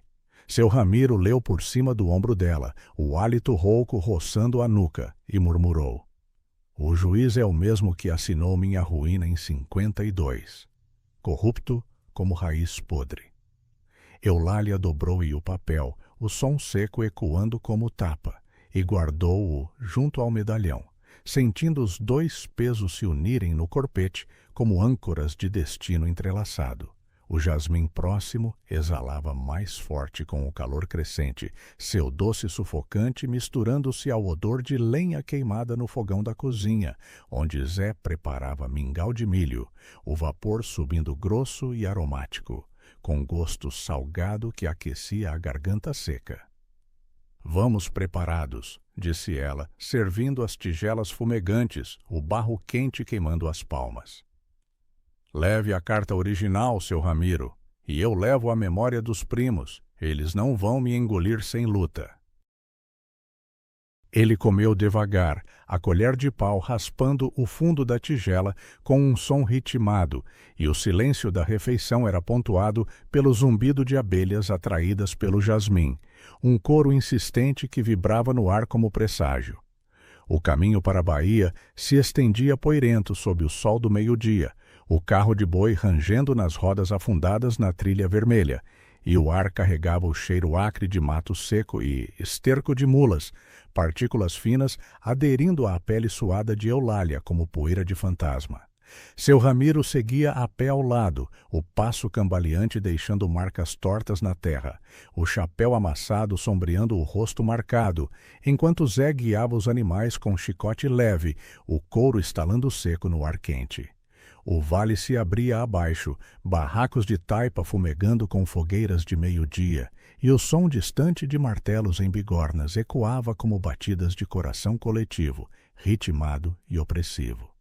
Speaker 1: Seu Ramiro leu por cima do ombro dela, o hálito rouco roçando a nuca, e murmurou: o juiz é o mesmo que assinou minha ruína em 52. Corrupto como raiz podre. Eulália dobrou-lhe o papel, o som seco ecoando como tapa, e guardou-o junto ao medalhão, sentindo os dois pesos se unirem no corpete como âncoras de destino entrelaçado. O jasmim próximo exalava mais forte com o calor crescente, seu doce sufocante misturando-se ao odor de lenha queimada no fogão da cozinha, onde Zé preparava mingau de milho, o vapor subindo grosso e aromático, com gosto salgado que aquecia a garganta seca. Vamos preparados, disse ela, servindo as tigelas fumegantes, o barro quente queimando as palmas. Leve a carta original, seu Ramiro, e eu levo a memória dos primos. Eles não vão me engolir sem luta. Ele comeu devagar, a colher de pau raspando o fundo da tigela com um som ritmado, e o silêncio da refeição era pontuado pelo zumbido de abelhas atraídas pelo jasmim, um coro insistente que vibrava no ar como presságio. O caminho para a Bahia se estendia poeirento sob o sol do meio-dia, o carro de boi rangendo nas rodas afundadas na trilha vermelha, e o ar carregava o cheiro acre de mato seco e esterco de mulas, partículas finas aderindo à pele suada de Eulália como poeira de fantasma. Seu Ramiro seguia a pé ao lado, o passo cambaleante deixando marcas tortas na terra, o chapéu amassado sombreando o rosto marcado, enquanto Zé guiava os animais com chicote leve, o couro estalando seco no ar quente. O vale se abria abaixo, barracos de taipa fumegando com fogueiras de meio-dia, e o som distante de martelos em bigornas ecoava como batidas de coração coletivo, ritmado e opressivo.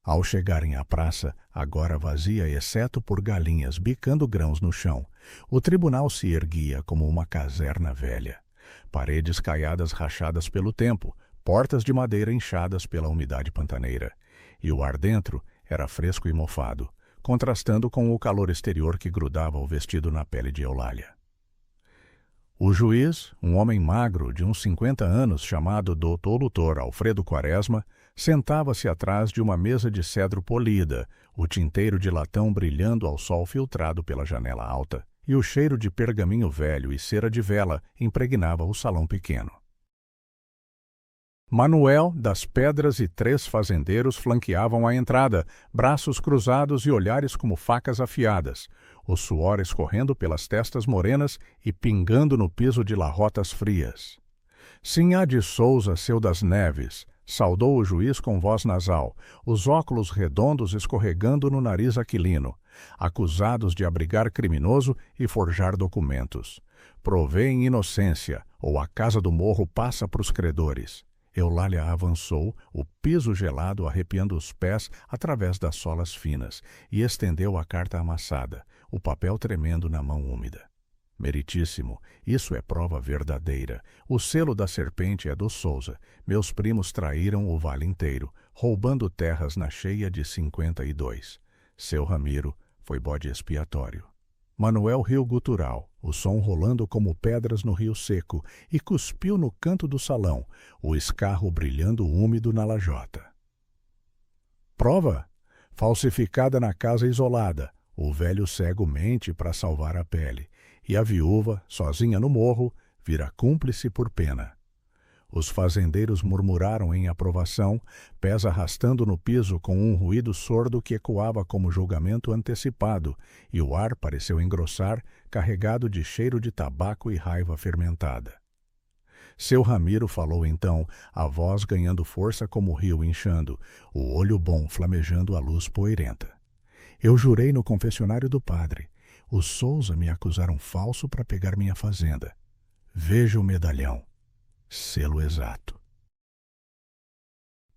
Speaker 1: Ao chegarem à praça, agora vazia exceto por galinhas bicando grãos no chão, o tribunal se erguia como uma caserna velha. Paredes caiadas rachadas pelo tempo, portas de madeira inchadas pela umidade pantaneira. E o ar dentro era fresco e mofado, contrastando com o calor exterior que grudava o vestido na pele de Eulália. O juiz, um homem magro de uns 50 anos chamado doutor Alfredo Quaresma, sentava-se atrás de uma mesa de cedro polida, o tinteiro de latão brilhando ao sol filtrado pela janela alta, e o cheiro de pergaminho velho e cera de vela impregnava o salão pequeno. Manuel, das Pedras e 3 fazendeiros flanqueavam a entrada, braços cruzados e olhares como facas afiadas, o suor escorrendo pelas testas morenas e pingando no piso de larrotas frias. Sinhá de Souza, seu das Neves, saudou o juiz com voz nasal, os óculos redondos escorregando no nariz aquilino, acusados de abrigar criminoso e forjar documentos. Provêem inocência, ou a Casa do Morro passa para os credores. Eulália avançou, o piso gelado arrepiando os pés através das solas finas, e estendeu a carta amassada, o papel tremendo na mão úmida. Meritíssimo, isso é prova verdadeira. O selo da serpente é do Souza. Meus primos traíram o vale inteiro, roubando terras na cheia de 52. Seu Ramiro foi bode expiatório. Manuel riu gutural, o som rolando como pedras no rio seco, e cuspiu no canto do salão, o escarro brilhando úmido na lajota. Prova? Falsificada na casa isolada. O velho cego mente para salvar a pele, e a viúva, sozinha no morro, vira cúmplice por pena. Os fazendeiros murmuraram em aprovação, pés arrastando no piso com um ruído sordo que ecoava como julgamento antecipado, e o ar pareceu engrossar, carregado de cheiro de tabaco e raiva fermentada. Seu Ramiro falou então, a voz ganhando força como o rio inchando, o olho bom flamejando a luz poeirenta. Eu jurei no confessionário do padre. Os Souza me acusaram falso para pegar minha fazenda. Veja o medalhão. Selo exato.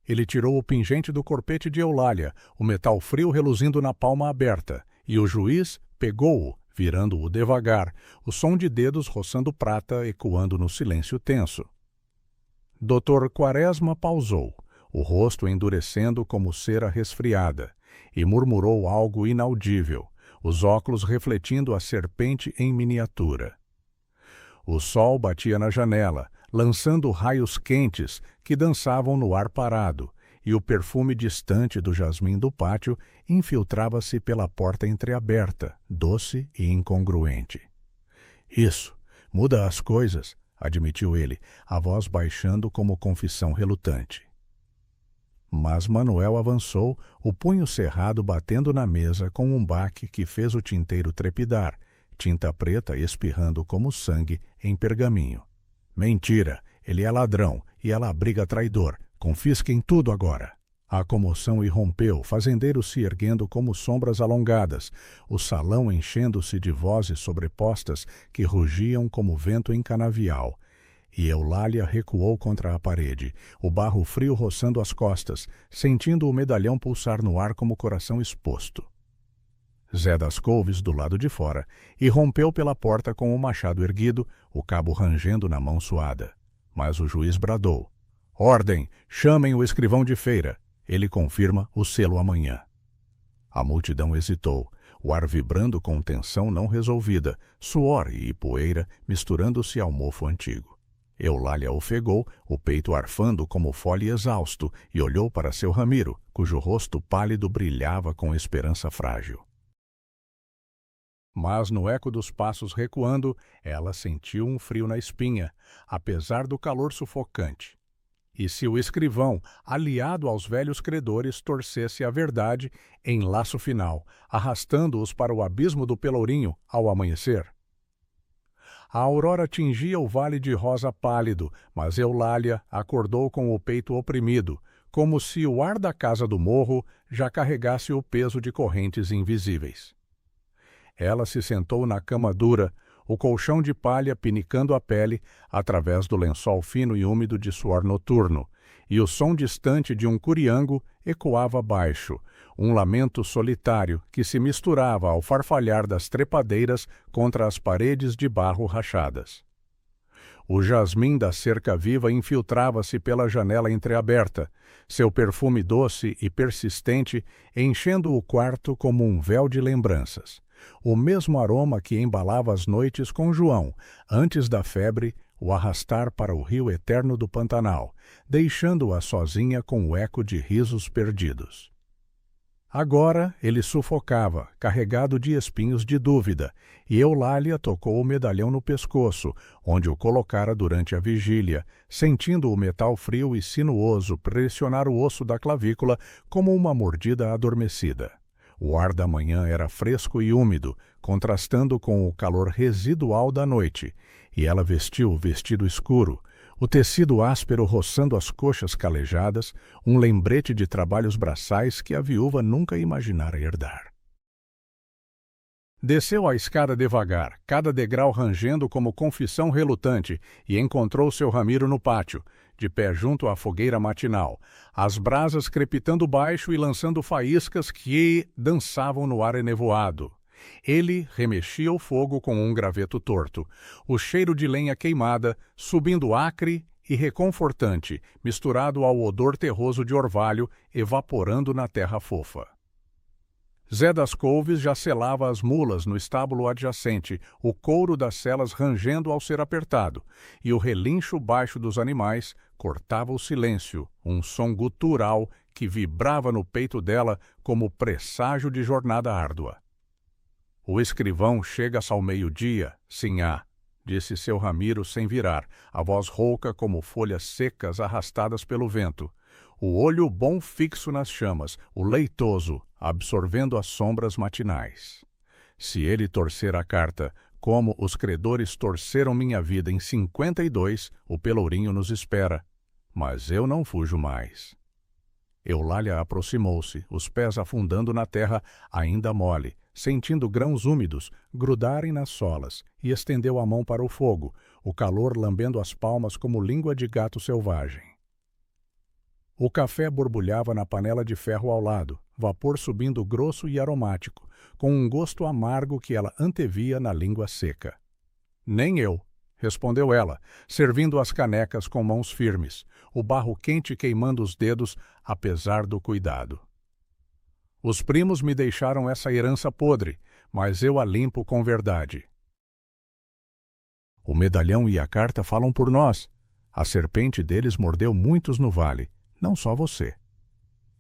Speaker 1: Ele tirou o pingente do corpete de Eulália, o metal frio reluzindo na palma aberta, e o juiz pegou-o, virando-o devagar, o som de dedos roçando prata ecoando no silêncio tenso. Dr. Quaresma pausou, o rosto endurecendo como cera resfriada, e murmurou algo inaudível, os óculos refletindo a serpente em miniatura. O sol batia na janela, lançando raios quentes que dançavam no ar parado, e o perfume distante do jasmim do pátio infiltrava-se pela porta entreaberta, doce e incongruente. Isso, muda as coisas, admitiu ele, a voz baixando como confissão relutante. Mas Manuel avançou, o punho cerrado batendo na mesa com um baque que fez o tinteiro trepidar, tinta preta espirrando como sangue em pergaminho. Mentira, ele é ladrão e ela abriga traidor. Confisquem tudo agora. A comoção irrompeu, fazendeiros se erguendo como sombras alongadas, o salão enchendo-se de vozes sobrepostas que rugiam como vento em canavial. E Eulália recuou contra a parede, o barro frio roçando as costas, sentindo o medalhão pulsar no ar como coração exposto. Zé das Couves, do lado de fora, irrompeu pela porta com o machado erguido, o cabo rangendo na mão suada. Mas o juiz bradou. Ordem! Chamem o escrivão de feira. Ele confirma o selo amanhã. A multidão hesitou, o ar vibrando com tensão não resolvida, suor e poeira misturando-se ao mofo antigo. Eulália ofegou, o peito arfando como fole exausto, e olhou para seu Ramiro, cujo rosto pálido brilhava com esperança frágil. Mas no eco dos passos recuando, ela sentiu um frio na espinha, apesar do calor sufocante. E se o escrivão, aliado aos velhos credores, torcesse a verdade em laço final, arrastando-os para o abismo do Pelourinho ao amanhecer? A aurora tingia o vale de rosa pálido, mas Eulália acordou com o peito oprimido, como se o ar da casa do morro já carregasse o peso de correntes invisíveis. Ela se sentou na cama dura, o colchão de palha pinicando a pele através do lençol fino e úmido de suor noturno, e o som distante de um curiango ecoava baixo, um lamento solitário que se misturava ao farfalhar das trepadeiras contra as paredes de barro rachadas. O jasmim da cerca viva infiltrava-se pela janela entreaberta, seu perfume doce e persistente enchendo o quarto como um véu de lembranças. O mesmo aroma que embalava as noites com João, antes da febre, o arrastar para o rio eterno do Pantanal, deixando-a sozinha com o eco de risos perdidos. Agora ele sufocava, carregado de espinhos de dúvida, e Eulália tocou o medalhão no pescoço, onde o colocara durante a vigília, sentindo o metal frio e sinuoso pressionar o osso da clavícula como uma mordida adormecida. O ar da manhã era fresco e úmido, contrastando com o calor residual da noite, e ela vestiu o vestido escuro, o tecido áspero roçando as coxas calejadas, um lembrete de trabalhos braçais que a viúva nunca imaginara herdar. Desceu a escada devagar, cada degrau rangendo como confissão relutante, e encontrou seu Ramiro no pátio, de pé junto à fogueira matinal, as brasas crepitando baixo e lançando faíscas que dançavam no ar enevoado. Ele remexia o fogo com um graveto torto, o cheiro de lenha queimada, subindo acre e reconfortante, misturado ao odor terroso de orvalho, evaporando na terra fofa. Zé das Couves já selava as mulas no estábulo adjacente, o couro das celas rangendo ao ser apertado, e o relincho baixo dos animais cortava o silêncio, um som gutural que vibrava no peito dela como presságio de jornada árdua. O escrivão chega ao meio-dia, sinhá, disse seu Ramiro sem virar, a voz rouca como folhas secas arrastadas pelo vento. O olho bom fixo nas chamas, o leitoso, absorvendo as sombras matinais. Se ele torcer a carta, como os credores torceram minha vida em 52, o pelourinho nos espera. Mas eu não fujo mais. Eulália aproximou-se, os pés afundando na terra ainda mole, sentindo grãos úmidos grudarem nas solas, e estendeu a mão para o fogo, o calor lambendo as palmas como língua de gato selvagem. O café borbulhava na panela de ferro ao lado, vapor subindo grosso e aromático, com um gosto amargo que ela antevia na língua seca. Nem eu, respondeu ela, servindo as canecas com mãos firmes, o barro quente queimando os dedos, apesar do cuidado. Os primos me deixaram essa herança podre, mas eu a limpo com verdade. O medalhão e a carta falam por nós. A serpente deles mordeu muitos no vale, não só você.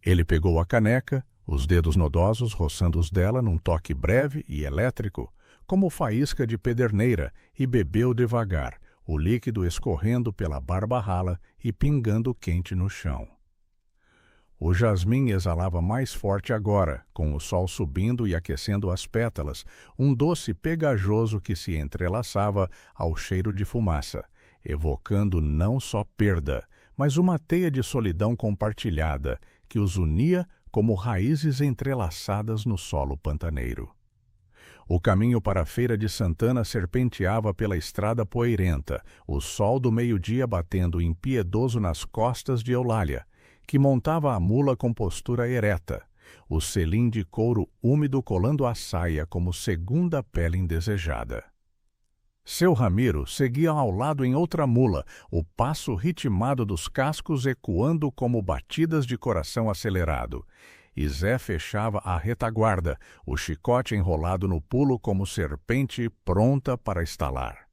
Speaker 1: Ele pegou a caneca, os dedos nodosos roçando os dela num toque breve e elétrico, como faísca de pederneira, e bebeu devagar, o líquido escorrendo pela barba rala e pingando quente no chão. O jasmim exalava mais forte agora, com o sol subindo e aquecendo as pétalas, um doce pegajoso que se entrelaçava ao cheiro de fumaça, evocando não só perda, mas uma teia de solidão compartilhada, que os unia como raízes entrelaçadas no solo pantaneiro. O caminho para a feira de Santana serpenteava pela estrada poeirenta, o sol do meio-dia batendo impiedoso nas costas de Eulália, que montava a mula com postura ereta, o selim de couro úmido colando a saia como segunda pele indesejada. Seu Ramiro seguia ao lado em outra mula, o passo ritmado dos cascos ecoando como batidas de coração acelerado. E Zé fechava a retaguarda, o chicote enrolado no pulo como serpente pronta para estalar.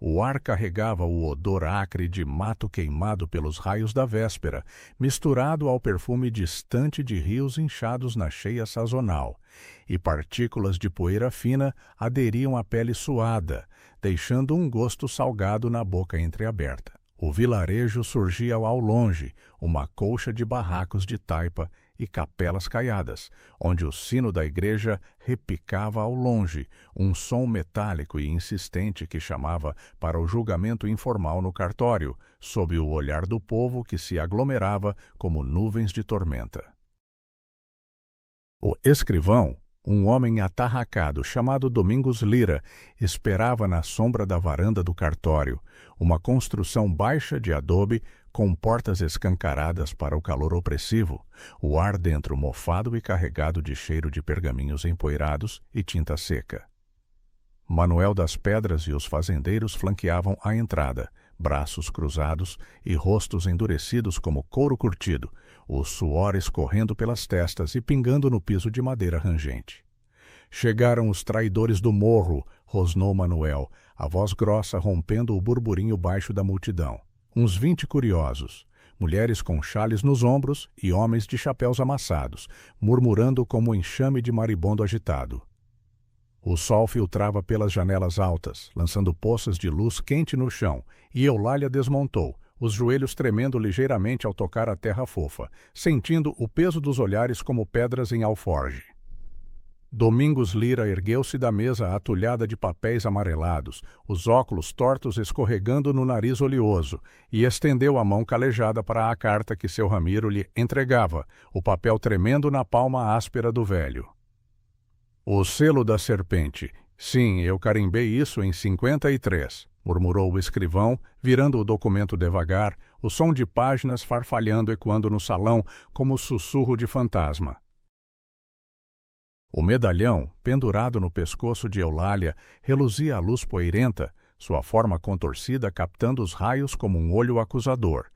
Speaker 1: O ar carregava o odor acre de mato queimado pelos raios da véspera, misturado ao perfume distante de rios inchados na cheia sazonal, e partículas de poeira fina aderiam à pele suada, deixando um gosto salgado na boca entreaberta. O vilarejo surgia ao longe, uma colcha de barracos de taipa e capelas caiadas, onde o sino da igreja repicava ao longe, um som metálico e insistente que chamava para o julgamento informal no cartório, sob o olhar do povo que se aglomerava como nuvens de tormenta. O escrivão, um homem atarracado chamado Domingos Lira, esperava na sombra da varanda do cartório, uma construção baixa de adobe com portas escancaradas para o calor opressivo, o ar dentro mofado e carregado de cheiro de pergaminhos empoeirados e tinta seca. Manuel das Pedras e os fazendeiros flanqueavam a entrada, braços cruzados e rostos endurecidos como couro curtido, o suor escorrendo pelas testas e pingando no piso de madeira rangente. Chegaram os traidores do morro, rosnou Manuel, a voz grossa rompendo o burburinho baixo da multidão. Uns 20 curiosos, mulheres com chales nos ombros e homens de chapéus amassados, murmurando como um enxame de maribondo agitado. O sol filtrava pelas janelas altas, lançando poças de luz quente no chão, e Eulália desmontou, os joelhos tremendo ligeiramente ao tocar a terra fofa, sentindo o peso dos olhares como pedras em alforge. Domingos Lira ergueu-se da mesa atulhada de papéis amarelados, os óculos tortos escorregando no nariz oleoso, e estendeu a mão calejada para a carta que seu Ramiro lhe entregava, o papel tremendo na palma áspera do velho. O selo da serpente. Sim, eu carimbei isso em 53, murmurou o escrivão, virando o documento devagar, o som de páginas farfalhando ecoando no salão como sussurro de fantasma. O medalhão, pendurado no pescoço de Eulália, reluzia à luz poeirenta, sua forma contorcida captando os raios como um olho acusador,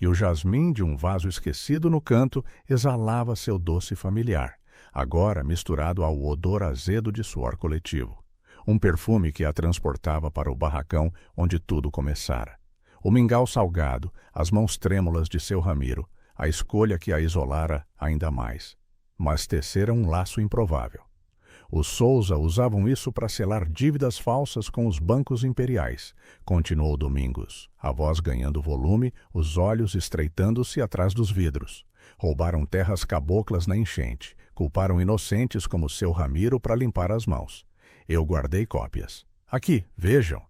Speaker 1: e o jasmim de um vaso esquecido no canto exalava seu doce familiar, agora misturado ao odor azedo de suor coletivo. Um perfume que a transportava para o barracão onde tudo começara. O mingau salgado, as mãos trêmulas de seu Ramiro, a escolha que a isolara ainda mais. Mas tecera um laço improvável. Os Souza usavam isso para selar dívidas falsas com os bancos imperiais, continuou Domingos, a voz ganhando volume, os olhos estreitando-se atrás dos vidros. Roubaram terras caboclas na enchente, culparam inocentes como seu Ramiro para limpar as mãos. Eu guardei cópias. Aqui, vejam.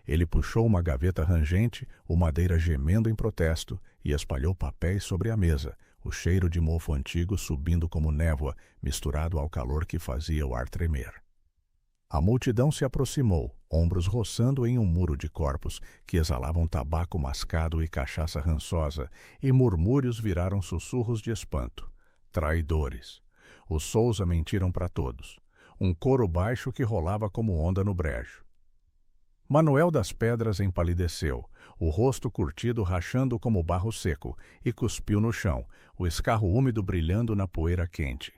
Speaker 1: Ele puxou uma gaveta rangente, o Madeira gemendo em protesto, e espalhou papéis sobre a mesa, o cheiro de mofo antigo subindo como névoa, misturado ao calor que fazia o ar tremer. A multidão se aproximou, ombros roçando em um muro de corpos que exalavam tabaco mascado e cachaça rançosa, e murmúrios viraram sussurros de espanto. Traidores. Os Souza mentiram para todos. Um coro baixo que rolava como onda no brejo. Manuel das Pedras empalideceu, o rosto curtido rachando como barro seco, e cuspiu no chão, o escarro úmido brilhando na poeira quente.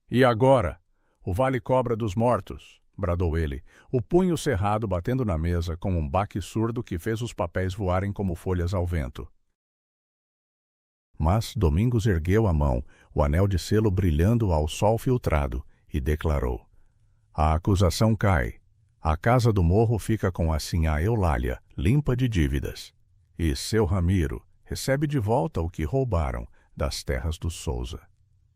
Speaker 1: E agora? O Vale Cobra dos Mortos! Bradou ele, o punho cerrado batendo na mesa com um baque surdo que fez os papéis voarem como folhas ao vento. Mas Domingos ergueu a mão, o anel de selo brilhando ao sol filtrado, e declarou: a acusação cai. A casa do morro fica com a sinhá Eulália, limpa de dívidas. E seu Ramiro recebe de volta o que roubaram das terras dos Souza.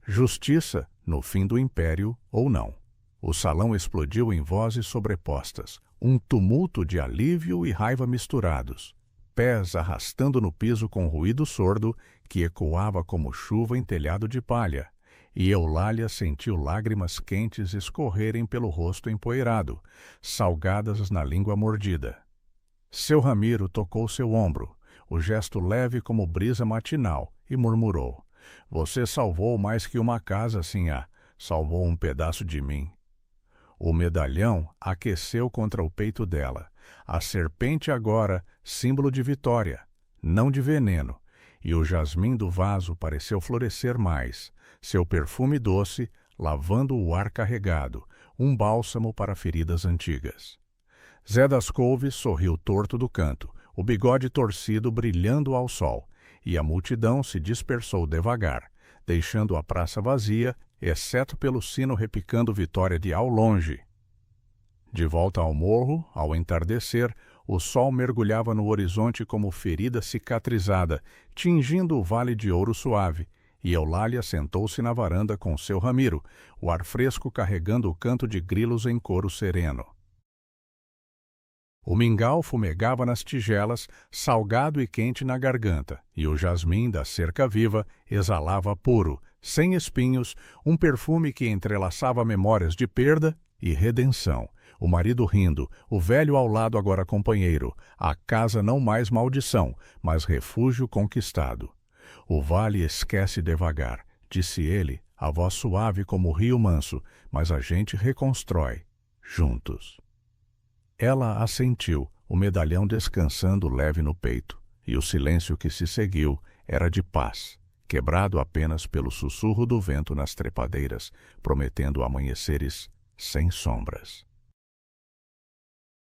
Speaker 1: Justiça no fim do império ou não. O salão explodiu em vozes sobrepostas, um tumulto de alívio e raiva misturados. Pés arrastando no piso com ruído sordo que ecoava como chuva em telhado de palha. E Eulália sentiu lágrimas quentes escorrerem pelo rosto empoeirado, salgadas na língua mordida. Seu Ramiro tocou seu ombro, o gesto leve como brisa matinal, e murmurou: você salvou mais que uma casa, sinhá, salvou um pedaço de mim. O medalhão aqueceu contra o peito dela, a serpente agora símbolo de vitória, não de veneno, e o jasmim do vaso pareceu florescer mais, seu perfume doce, lavando o ar carregado, um bálsamo para feridas antigas. Zé das Couves sorriu torto do canto, o bigode torcido brilhando ao sol, e a multidão se dispersou devagar, deixando a praça vazia, exceto pelo sino repicando vitória de ao longe. De volta ao morro, ao entardecer, o sol mergulhava no horizonte como ferida cicatrizada, tingindo o vale de ouro suave, e Eulália sentou-se na varanda com seu Ramiro, o ar fresco carregando o canto de grilos em coro sereno. O mingau fumegava nas tigelas, salgado e quente na garganta, e o jasmim da cerca viva exalava puro, sem espinhos, um perfume que entrelaçava memórias de perda e redenção. O marido rindo, o velho ao lado agora companheiro, a casa não mais maldição, mas refúgio conquistado. O vale esquece devagar, disse ele, a voz suave como o rio manso, mas a gente reconstrói, juntos. Ela assentiu, o medalhão descansando leve no peito, e o silêncio que se seguiu era de paz, quebrado apenas pelo sussurro do vento nas trepadeiras, prometendo amanheceres sem sombras.